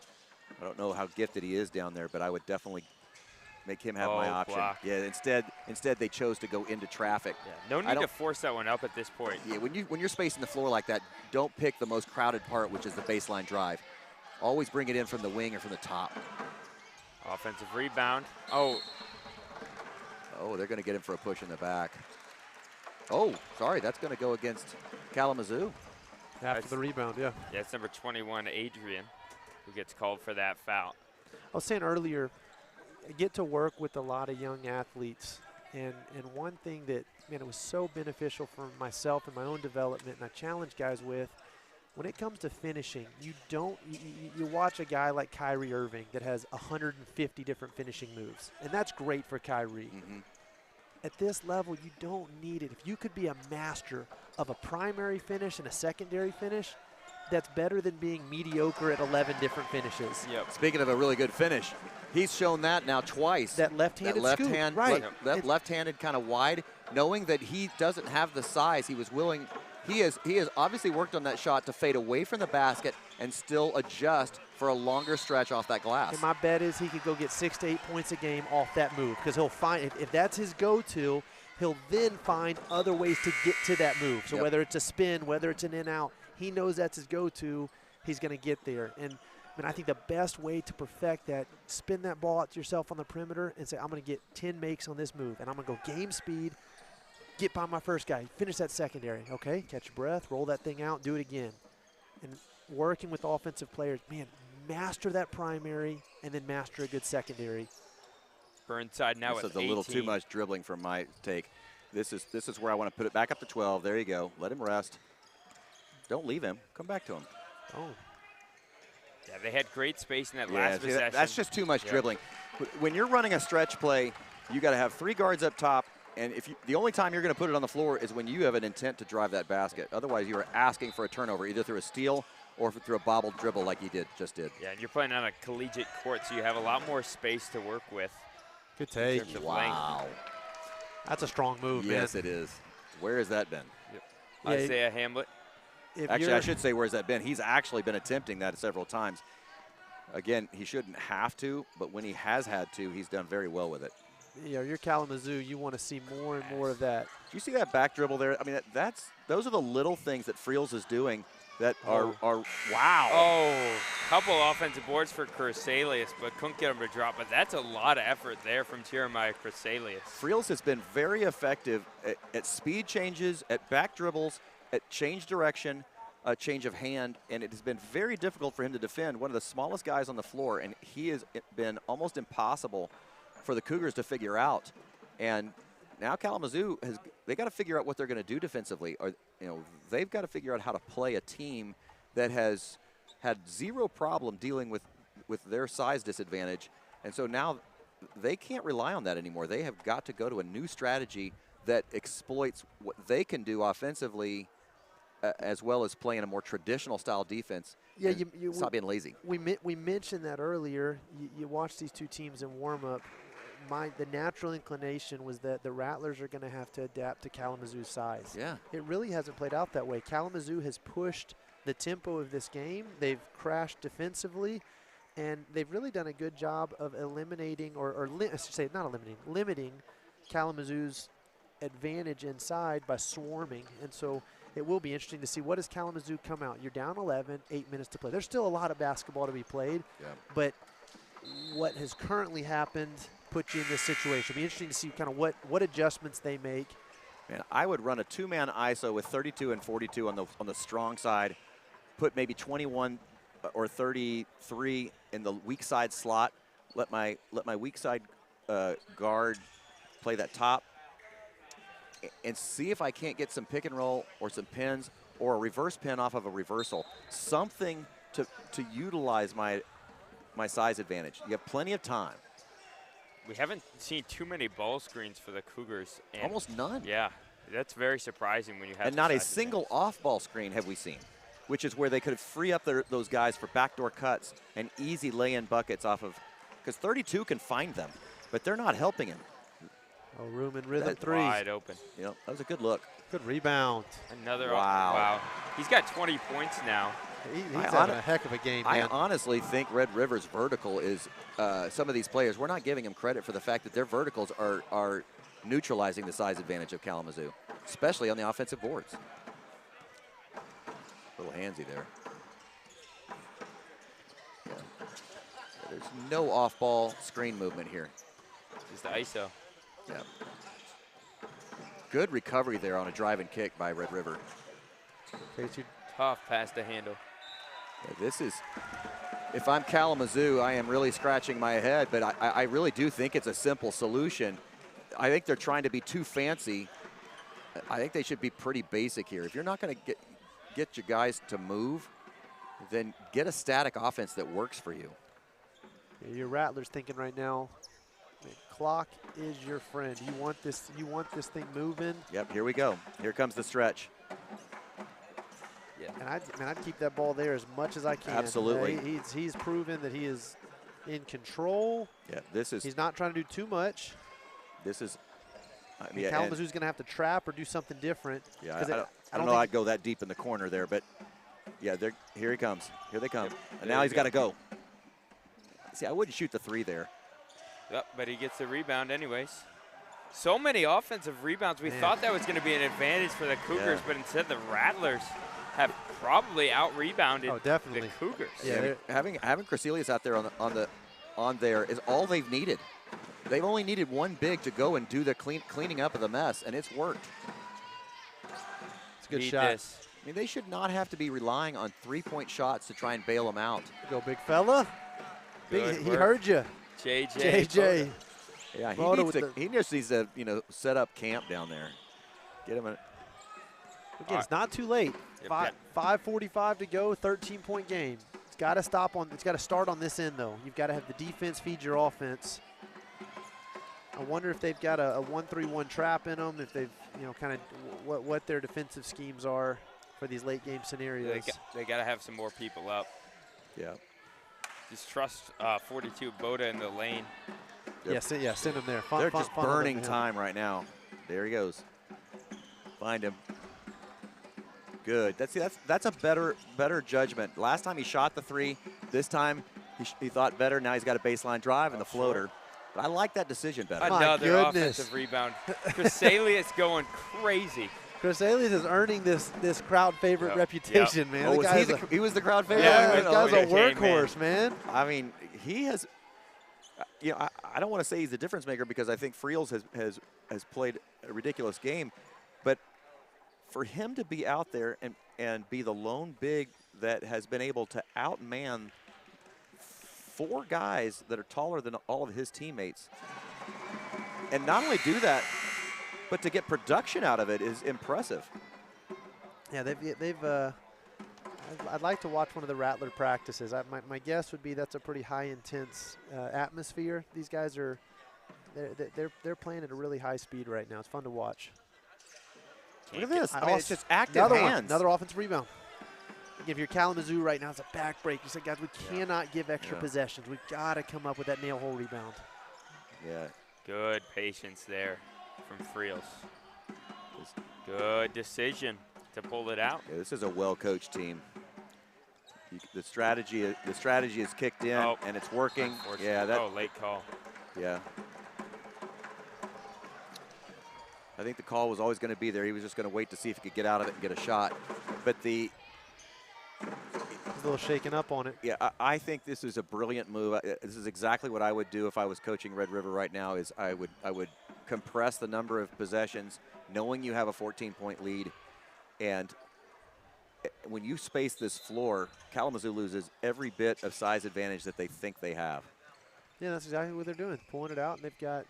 I don't know how gifted he is down there, but I would definitely make him have my option. Block. Yeah, instead they chose to go into traffic. Yeah, no need to force that one up at this point. Yeah, when you're spacing the floor like that, don't pick the most crowded part, which is the baseline drive. Always bring it in from the wing or from the top. Offensive rebound. Oh, they're going to get him for a push in the back. Oh, sorry, that's going to go against Kalamazoo. After the rebound, yeah. Yeah, it's number 21, Adrian, who gets called for that foul. I was saying earlier, I get to work with a lot of young athletes, and one thing that, man, it was so beneficial for myself and my own development, and I challenge guys with, when it comes to finishing, you watch a guy like Kyrie Irving that has 150 different finishing moves, and that's great for Kyrie. Mm-hmm. At this level, you don't need it. If you could be a master of a primary finish and a secondary finish, that's better than being mediocre at 11 different finishes. Yep. Speaking of a really good finish, he's shown that now twice. That left-handed left scoop, hand, right. That left-handed kind of wide, knowing that he doesn't have the size, he was willing. He has obviously worked on that shot to fade away from the basket and still adjust for a longer stretch off that glass. And my bet is he could go get 6 to 8 points a game off that move, because he'll find, if that's his go-to, he'll then find other ways to get to that move. So whether it's a spin, whether it's an in-out, he knows that's his go-to, he's going to get there. And I think the best way to perfect that, spin that ball out to yourself on the perimeter and say, I'm going to get 10 makes on this move, and I'm going to go game speed, get by my first guy, finish that secondary. Okay, catch your breath, roll that thing out, do it again. And working with offensive players, man, master that primary and then master a good secondary. Burnside now this with is a 18. little too much dribbling from my take. This is where I want to put it back up to 12. There you go. Let him rest. Don't leave him. Come back to him. Oh. Yeah, they had great space in that last possession. That's just too much dribbling. When you're running a stretch play, you got to have 3 guards up top. And the only time you're going to put it on the floor is when you have an intent to drive that basket. Otherwise, you are asking for a turnover, either through a steal or through a bobbled dribble like he just did. Yeah, and you're playing on a collegiate court, so you have a lot more space to work with. Good take. Wow. That's a strong move, man. Yes, it is. Where has that been? Yep. Yeah, Isaiah Hamlet. Actually, I should say where's that been. He's actually been attempting that several times. Again, he shouldn't have to, but when he has had to, he's done very well with it. Yeah, you're Kalamazoo. You want to see more and more of that. Do you see that back dribble there? I mean, those are the little things that Friels is doing that are wow. Oh, couple offensive boards for Cresalius, but couldn't get him to drop. But that's a lot of effort there from Jeremiah Cresalius. Friels has been very effective at speed changes, at back dribbles, at change direction, change of hand, and it has been very difficult for him to defend one of the smallest guys on the floor, and he has been almost impossible for the Cougars to figure out. And now Kalamazoo they got to figure out what they're going to do defensively. Or they've got to figure out how to play a team that has had zero problem dealing with their size disadvantage. And so now they can't rely on that anymore. They have got to go to a new strategy that exploits what they can do offensively as well as playing a more traditional style defense. Yeah, stop being lazy. We mentioned that earlier. You watch these two teams in warm-up. The natural inclination was that the Rattlers are going to have to adapt to Kalamazoo's size. Yeah. It really hasn't played out that way. Kalamazoo has pushed the tempo of this game. They've crashed defensively, and they've really done a good job of eliminating, limiting Kalamazoo's advantage inside by swarming. And so it will be interesting to see, what does Kalamazoo come out? You're down 11, 8 minutes to play. There's still a lot of basketball to be played, but what has currently happened put you in this situation. It'll be interesting to see kind of what adjustments they make. Man, I would run a 2-man ISO with 32 and 42 on the strong side, put maybe 21 or 33 in the weak side slot, let my weak side guard play that top, and see if I can't get some pick and roll or some pins or a reverse pin off of a reversal, something to utilize my size advantage. You have plenty of time. We haven't seen too many ball screens for the Cougars. Almost none. Yeah, that's very surprising when you have. And not a single off-ball screen have we seen. which is where they could free up those guys for backdoor cuts and easy lay-in buckets off of, because 32 can find them, but they're not helping him. Oh, room and rhythm That- three. Wide open. That was a good look. Good rebound. Another. Wow. Wow. He's got 20 points now. He's I having a heck of a game, I man. honestly think Red River's vertical is, some of these players, we're not giving them credit for the fact that their verticals are neutralizing the size advantage of Kalamazoo, especially on the offensive boards. A little handsy there. Yeah. There's no off-ball screen movement here. Just the ISO. Yeah. Good recovery there on a drive and kick by Red River. Tough pass to handle. Yeah, this is, if I'm Kalamazoo, I am really scratching my head, but I really do think it's a simple solution. I think they're trying to be too fancy. I think they should be pretty basic here. If you're not going to get your guys to move, then get a static offense that works for you. Yeah, your Rattlers thinking right now, the clock is your friend. You want this thing moving. Yep, here we go. Here comes the stretch. Yeah. And I'd keep that ball there as much as I can. Absolutely. He's proven that he is in control. Yeah, He's not trying to do too much. this is, I mean, Kalamazoo's going to have to trap or do something different. Yeah, I don't know I'd go that deep in the corner there, but yeah, here he comes. Here they come. And now he's got to go. See, I wouldn't shoot the three there. Yep, but he gets the rebound anyways. So many offensive rebounds. We thought that was going to be an advantage for the Cougars, but instead the Rattlers have probably out-rebounded the Cougars. Yeah, having Creselius out there on there is all they've needed. They've only needed one big to go and do the cleaning up of the mess, and it's worked. It's a good shot. I mean, they should not have to be relying on three-point shots to try and bail them out. Go, big fella. He heard you. JJ. Yeah, he just needs to, set up camp down there. Get him a. Again, it's not too late. 5:45 to go, 13-point game. It's got to stop on. It's got to start on this end though. You've got to have the defense feed your offense. I wonder if they've got a 1-3-1 trap in them. If they've, kind of what their defensive schemes are for these late game scenarios. They got to have some more people up. Yeah. Just trust 42 Boda in the lane. Yeah, send him there. They're just burning time right now. There he goes. Find him. Good. That's a better judgment. Last time he shot the three. This time he thought better. Now he's got a baseline drive and the floater. But I like that decision better. Another offensive rebound. Creselius going crazy. Creselius is earning this crowd favorite reputation, man. Oh, he was the crowd favorite? Yeah, this guy's a workhorse, man. I mean, he has. I don't want to say he's a difference maker because I think Friels has played a ridiculous game, but for him to be out there and be the lone big that has been able to outman four guys that are taller than all of his teammates, and not only do that, but to get production out of it is impressive. Yeah, I'd like to watch one of the Rattler practices. My guess would be that's a pretty high intense atmosphere. These guys are they're playing at a really high speed right now. It's fun to watch. Look at this. I mean, it's just active hands. Another offensive rebound. If you're Kalamazoo right now, it's a back break. You said, guys, we cannot give extra possessions. We've got to come up with that nail hole rebound. Yeah. Good patience there from Friels. Good decision to pull it out. Yeah, this is a well-coached team. The strategy is kicked in, and it's working. Yeah, late call. Yeah. I think the call was always going to be there. He was just going to wait to see if he could get out of it and get a shot. But he's a little shaken up on it. Yeah, I think this is a brilliant move. This is exactly what I would do if I was coaching Red River right now. Is I would compress the number of possessions, knowing you have a 14-point lead, and when you space this floor, Kalamazoo loses every bit of size advantage that they think they have. Yeah, that's exactly what they're doing, pulling it out, and they've got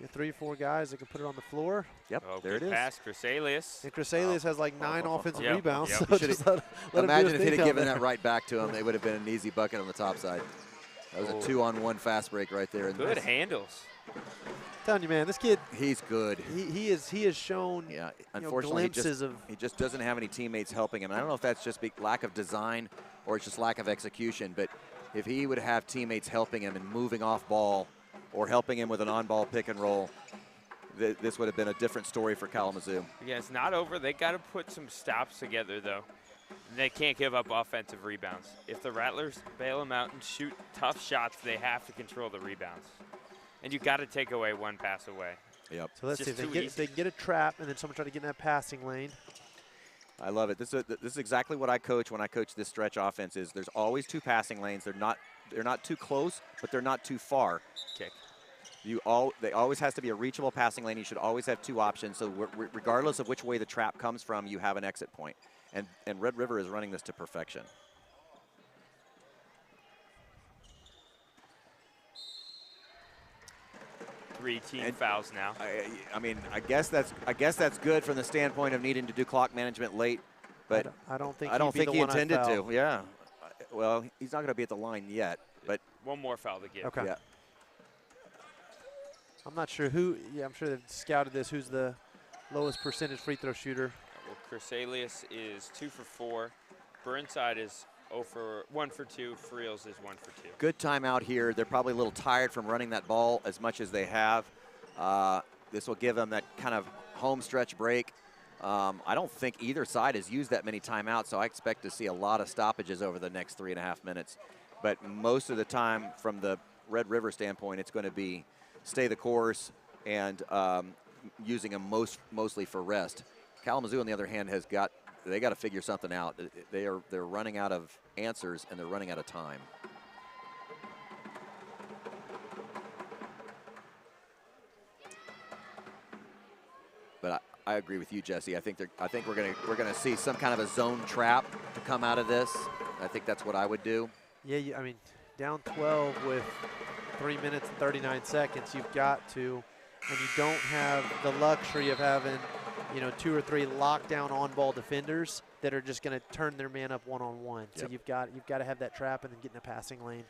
3 or 4 guys that can put it on the floor. Yep, there it is. Pass, Creselius. And Creselius has like 9 offensive rebounds. Yep. So just let imagine if he'd have given that right back to him, it would have been an easy bucket on the top side. That was a 2-on-1 fast break right there. Good handles. Telling you, man, this kid, He's good. he has shown Unfortunately, glimpses of. he just doesn't have any teammates helping him. I don't know if that's just lack of design or it's just lack of execution, but if he would have teammates helping him and moving off ball or helping him with an on-ball pick and roll, this would have been a different story for Kalamazoo. Yeah, it's not over. They got to put some stops together, though. They can't give up offensive rebounds. If the Rattlers bail them out and shoot tough shots, they have to control the rebounds. And you got to take away one pass away. Yep. So let's see if they can get a trap and then someone try to get in that passing lane. I love it. This is exactly what I coach when I coach this stretch offense. Is there's always two passing lanes. They're not too close, but they're not too far. Kick. They always has to be a reachable passing lane. You should always have two options. So regardless of which way the trap comes from, you have an exit point. And Red River is running this to perfection. Three team fouls now. I mean, I guess that's good from the standpoint of needing to do clock management late, but I don't think he intended to. Yeah. Well, he's not going to be at the line yet, but one more foul to give. Okay. Yeah. I'm not sure who. Yeah, I'm sure they've scouted this. Who's the lowest percentage free throw shooter? Well, Cresalius is 2 for 4. Burnside is 1 for 2. Friels is 1 for 2. Good timeout here. They're probably a little tired from running that ball as much as they have. This will give them that kind of home stretch break. I don't think either side has used that many timeouts, so I expect to see a lot of stoppages over the next 3.5 minutes. But most of the time, from the Red River standpoint, it's going to be stay the course and using them mostly for rest. Kalamazoo, on the other hand, they got to figure something out. They're running out of answers and they're running out of time. But I agree with you, Jesse. I think we're gonna see some kind of a zone trap to come out of this. I think that's what I would do. Yeah, I mean, down 12 with 3 minutes and 39 seconds, you've got to, and you don't have the luxury of having, 2 or 3 lockdown on-ball defenders that are just going to turn their man up one-on-one. So Yep. you've got to have that trap and then get in a passing lane.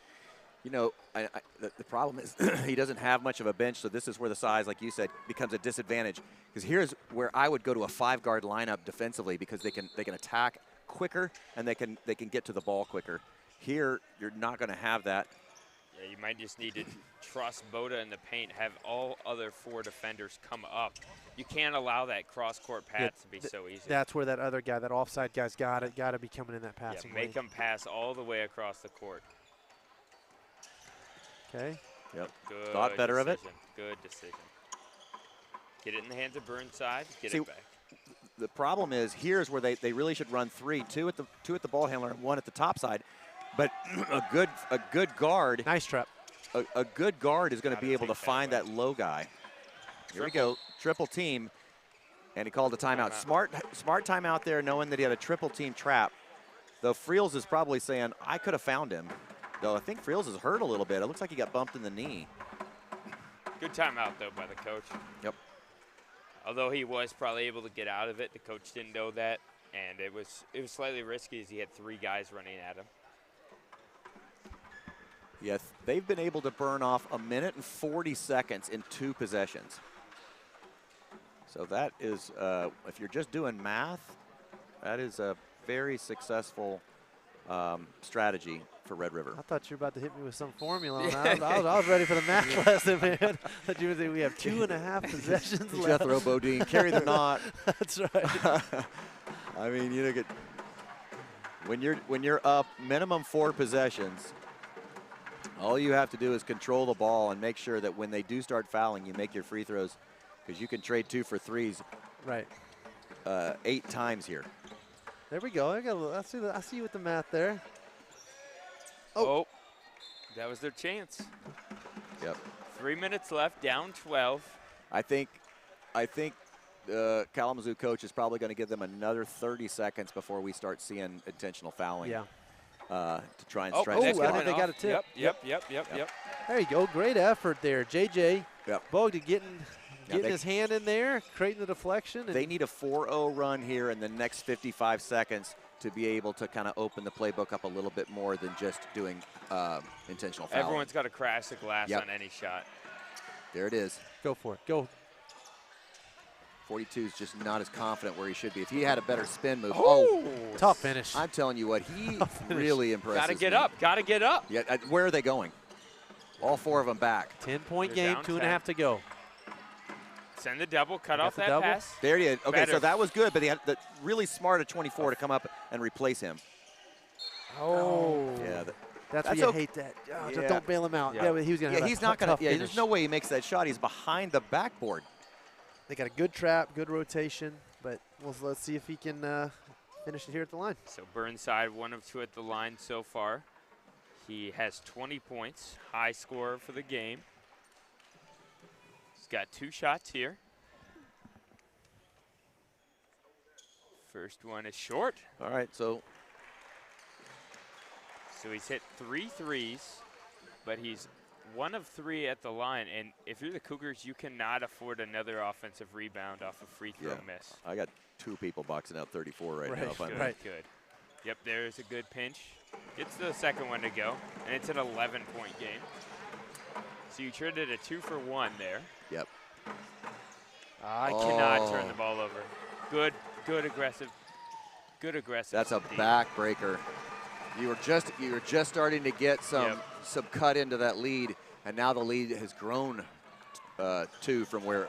The problem is he doesn't have much of a bench, so this is where the size, like you said, becomes a disadvantage. Because here's where I would go to a 5-guard lineup defensively because they can attack quicker and they can get to the ball quicker. Here, you're not going to have that. Yeah, you might just need to trust Boda in the paint, have all other 4 defenders come up. You can't allow that cross-court pass to be so easy. That's where that other guy, that offside guy's got to be coming in that passing lane. Make them pass all the way across the court. Okay. Yep. Good Thought better of it. Good decision. Get it in the hands of Burnside. Get See, it back. The problem is here's where they really should run 3, 2 at the ball handler and 1 at the top side. But a good guard. Nice trap. A good guard is going to be able to find that low guy. Here we go, triple team, and he called a timeout. Smart timeout there, knowing that he had a triple team trap. Though Friels is probably saying, I could have found him. Though I think Friels is hurt a little bit. It looks like he got bumped in the knee. Good timeout, though, by the coach. Yep. Although he was probably able to get out of it, the coach didn't know that, and it was slightly risky as he had 3 guys running at him. Yes, they've been able to burn off 1 minute and 40 seconds in 2 possessions. So that is, if you're just doing math, that is a very successful strategy for Red River. I thought you were about to hit me with some formula. I was ready for the math lesson, man. I thought you were saying we have 2.5 possessions left. Jethro Bodine, carry the knot. That's right. I mean, when you're up minimum 4 possessions, all you have to do is control the ball and make sure that when they do start fouling, you make your free throws, because you can trade 2 for 3s. Right. 8 times here. There we go. I see you with the math there. Oh, that was their chance. Yep. 3 minutes left, down 12. I think the Kalamazoo coach is probably going to give them another 30 seconds before we start seeing intentional fouling. Yeah. To try and Oh, stretch. I think they got a tip. Yep. There you go. Great effort there, JJ. Yep. Bogdan getting his hand in there, creating the deflection. They need a 4-0 run here in the next 55 seconds to be able to kind of open the playbook up a little bit more than just doing intentional fouling. Everyone's got to crash the glass on any shot. There it is. Go for it. Go. 42 is just not as confident where he should be. If he had a better spin move. Oh, tough finish. I'm telling you what, he really impresses Got to get me. up. Got to get up. Yeah, where are they going? All 4 of them back. 10-point They're game, down 2.5 to go. Send the double. Cut off the that double. pass. There he is. Okay, Better. so that was good, but he had the really smart at 24 to come up and replace him. Oh. Yeah. That's why That's you okay. hate that. Oh, Yeah. just don't bail him out. Yeah. Yeah, but he was going to Yeah, have he's a not going tough to. Yeah, finish. there's no way he makes that shot. He's behind the backboard. They got a good trap, good rotation, but let's see if he can finish it here at the line. So Burnside, 1 of 2 at the line so far. He has 20 points, high scorer for the game. He's got 2 shots here. First one is short. All right, so He's hit 3 threes, but he's 1 of 3 at the line. And if you're the Cougars, you cannot afford another offensive rebound off a free throw miss. I got 2 people boxing out 34 right now. If I'm Good, good. Yep, there's a good pinch. Gets the second one to go, and it's an 11-point game. So you traded a 2-for-1 there. Yep. I cannot turn the ball over. Good aggressive. Good aggressive. That's a backbreaker. You were just starting to get some cut into that lead, and now the lead has grown 2 from where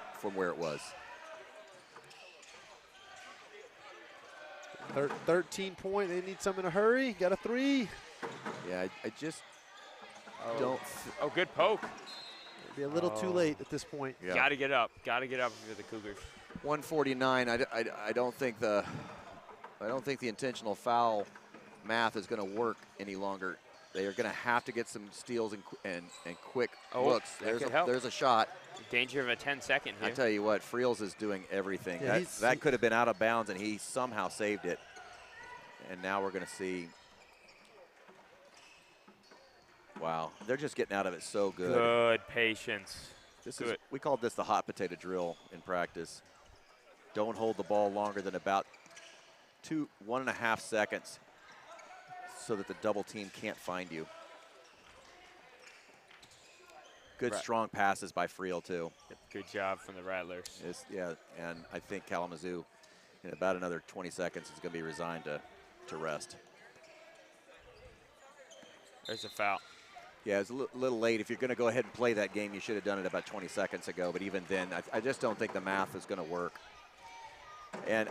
it was. 13-point. They need some in a hurry. Got a 3. Yeah, I just don't. Oh, good poke. It'd be a little too late at this point. Yeah. Got to get up. Got to get up for the Cougars. 149. I don't think the intentional foul math is going to work any longer. They are going to have to get some steals and quick looks. There's a shot. Danger of a 10-second here. I tell you what, Friels is doing everything. Yeah, that could have been out of bounds, and he somehow saved it. And now we're going to see. Wow, they're just getting out of it so good. Good patience. We called this the hot potato drill in practice. Don't hold the ball longer than about 1.5 seconds so that the double team can't find you. Good strong passes by Friel too. Good job from the Rattlers. And I think Kalamazoo in about another 20 seconds is going to be resigned to rest. There's a foul. Yeah, it's a little late. If you're going to go ahead and play that game, you should have done it about 20 seconds ago. But even then, I just don't think the math is going to work. And,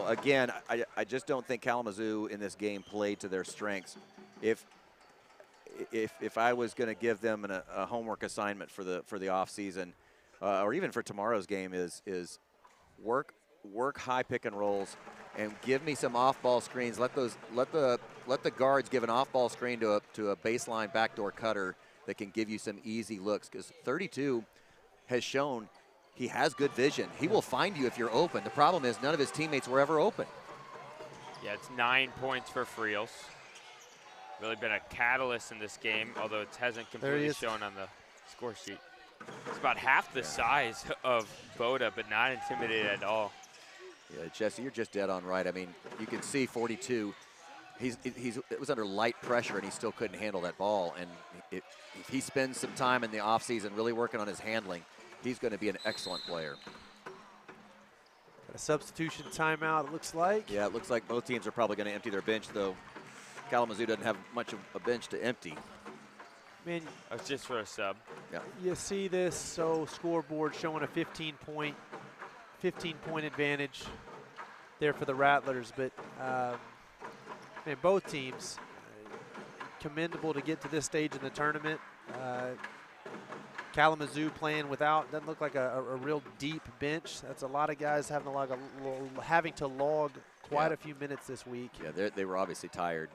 again, I just don't think Kalamazoo in this game played to their strengths. If I was going to give them a homework assignment for the offseason, or even for tomorrow's game, is work high pick and rolls, and give me some off-ball screens. Let the guards give an off-ball screen to a baseline backdoor cutter that can give you some easy looks. Because 32 has shown he has good vision. He will find you if you're open. The problem is none of his teammates were ever open. Yeah, it's 9 points for Friels. Really been a catalyst in this game, although it hasn't completely shown on the score sheet. It's about half the size of Boda, but not intimidated at all. Yeah, Jesse, you're just dead on right. I mean, you can see 42. It was under light pressure, and he still couldn't handle that ball. And if he spends some time in the offseason really working on his handling, he's going to be an excellent player. Got a substitution timeout, it looks like. Yeah, it looks like both teams are probably going to empty their bench, though. Kalamazoo doesn't have much of a bench to empty. Man, it's just for a sub. Yeah. You see this, so scoreboard showing a 15-point advantage there for the Rattlers, but man, both teams commendable to get to this stage in the tournament. Kalamazoo playing without, doesn't look like a real deep bench. That's a lot of guys having to log quite a few minutes this week. Yeah, they were obviously tired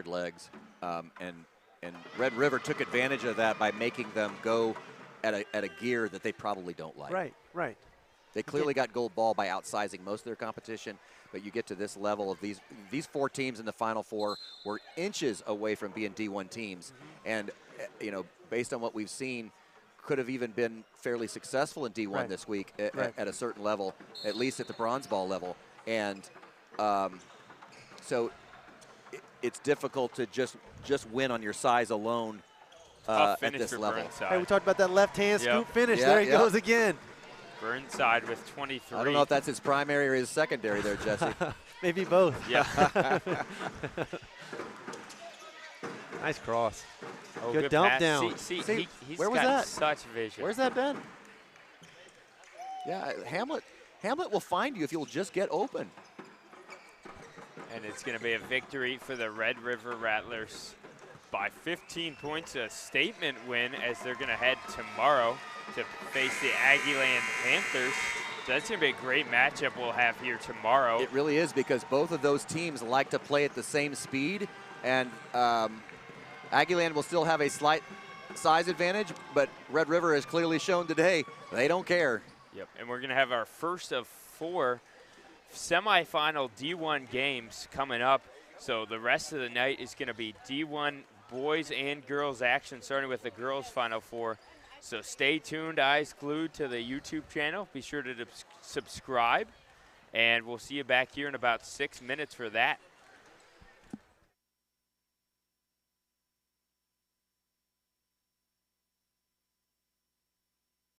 legs, and Red River took advantage of that by making them go at a gear that they probably don't like. Right. They clearly got gold ball by outsizing most of their competition, but you get to this level of these 4 teams in the Final Four were inches away from being D1 teams, and based on what we've seen, could have even been fairly successful in D1 this week at a certain level, at least at the bronze ball level, and so it's difficult to just win on your size alone Tough at finish this for level. Burnside. Hey, we talked about that left-hand Yep. scoop finish. Yeah, There he yeah. goes again. Burnside with 23. I don't know if that's his primary or his secondary there, Jesse. Maybe both. Yeah. Nice cross. Oh, Good dump pass. down. See, See, he's where was got that? such vision. Where's that been? Yeah, Hamlet will find you if you'll just get open. And it's going to be a victory for the Red River Rattlers by 15 points, a statement win as they're going to head tomorrow to face the Aggieland Panthers. So that's going to be a great matchup we'll have here tomorrow. It really is, because both of those teams like to play at the same speed, and Aggieland will still have a slight size advantage, but Red River has clearly shown today they don't care. Yep, and we're going to have our first of 4 semifinal D1 games coming up. So the rest of the night is going to be D1 boys and girls action, starting with the girls Final Four. So stay tuned, eyes glued to the YouTube channel. Be sure to subscribe, and we'll see you back here in about 6 minutes for that.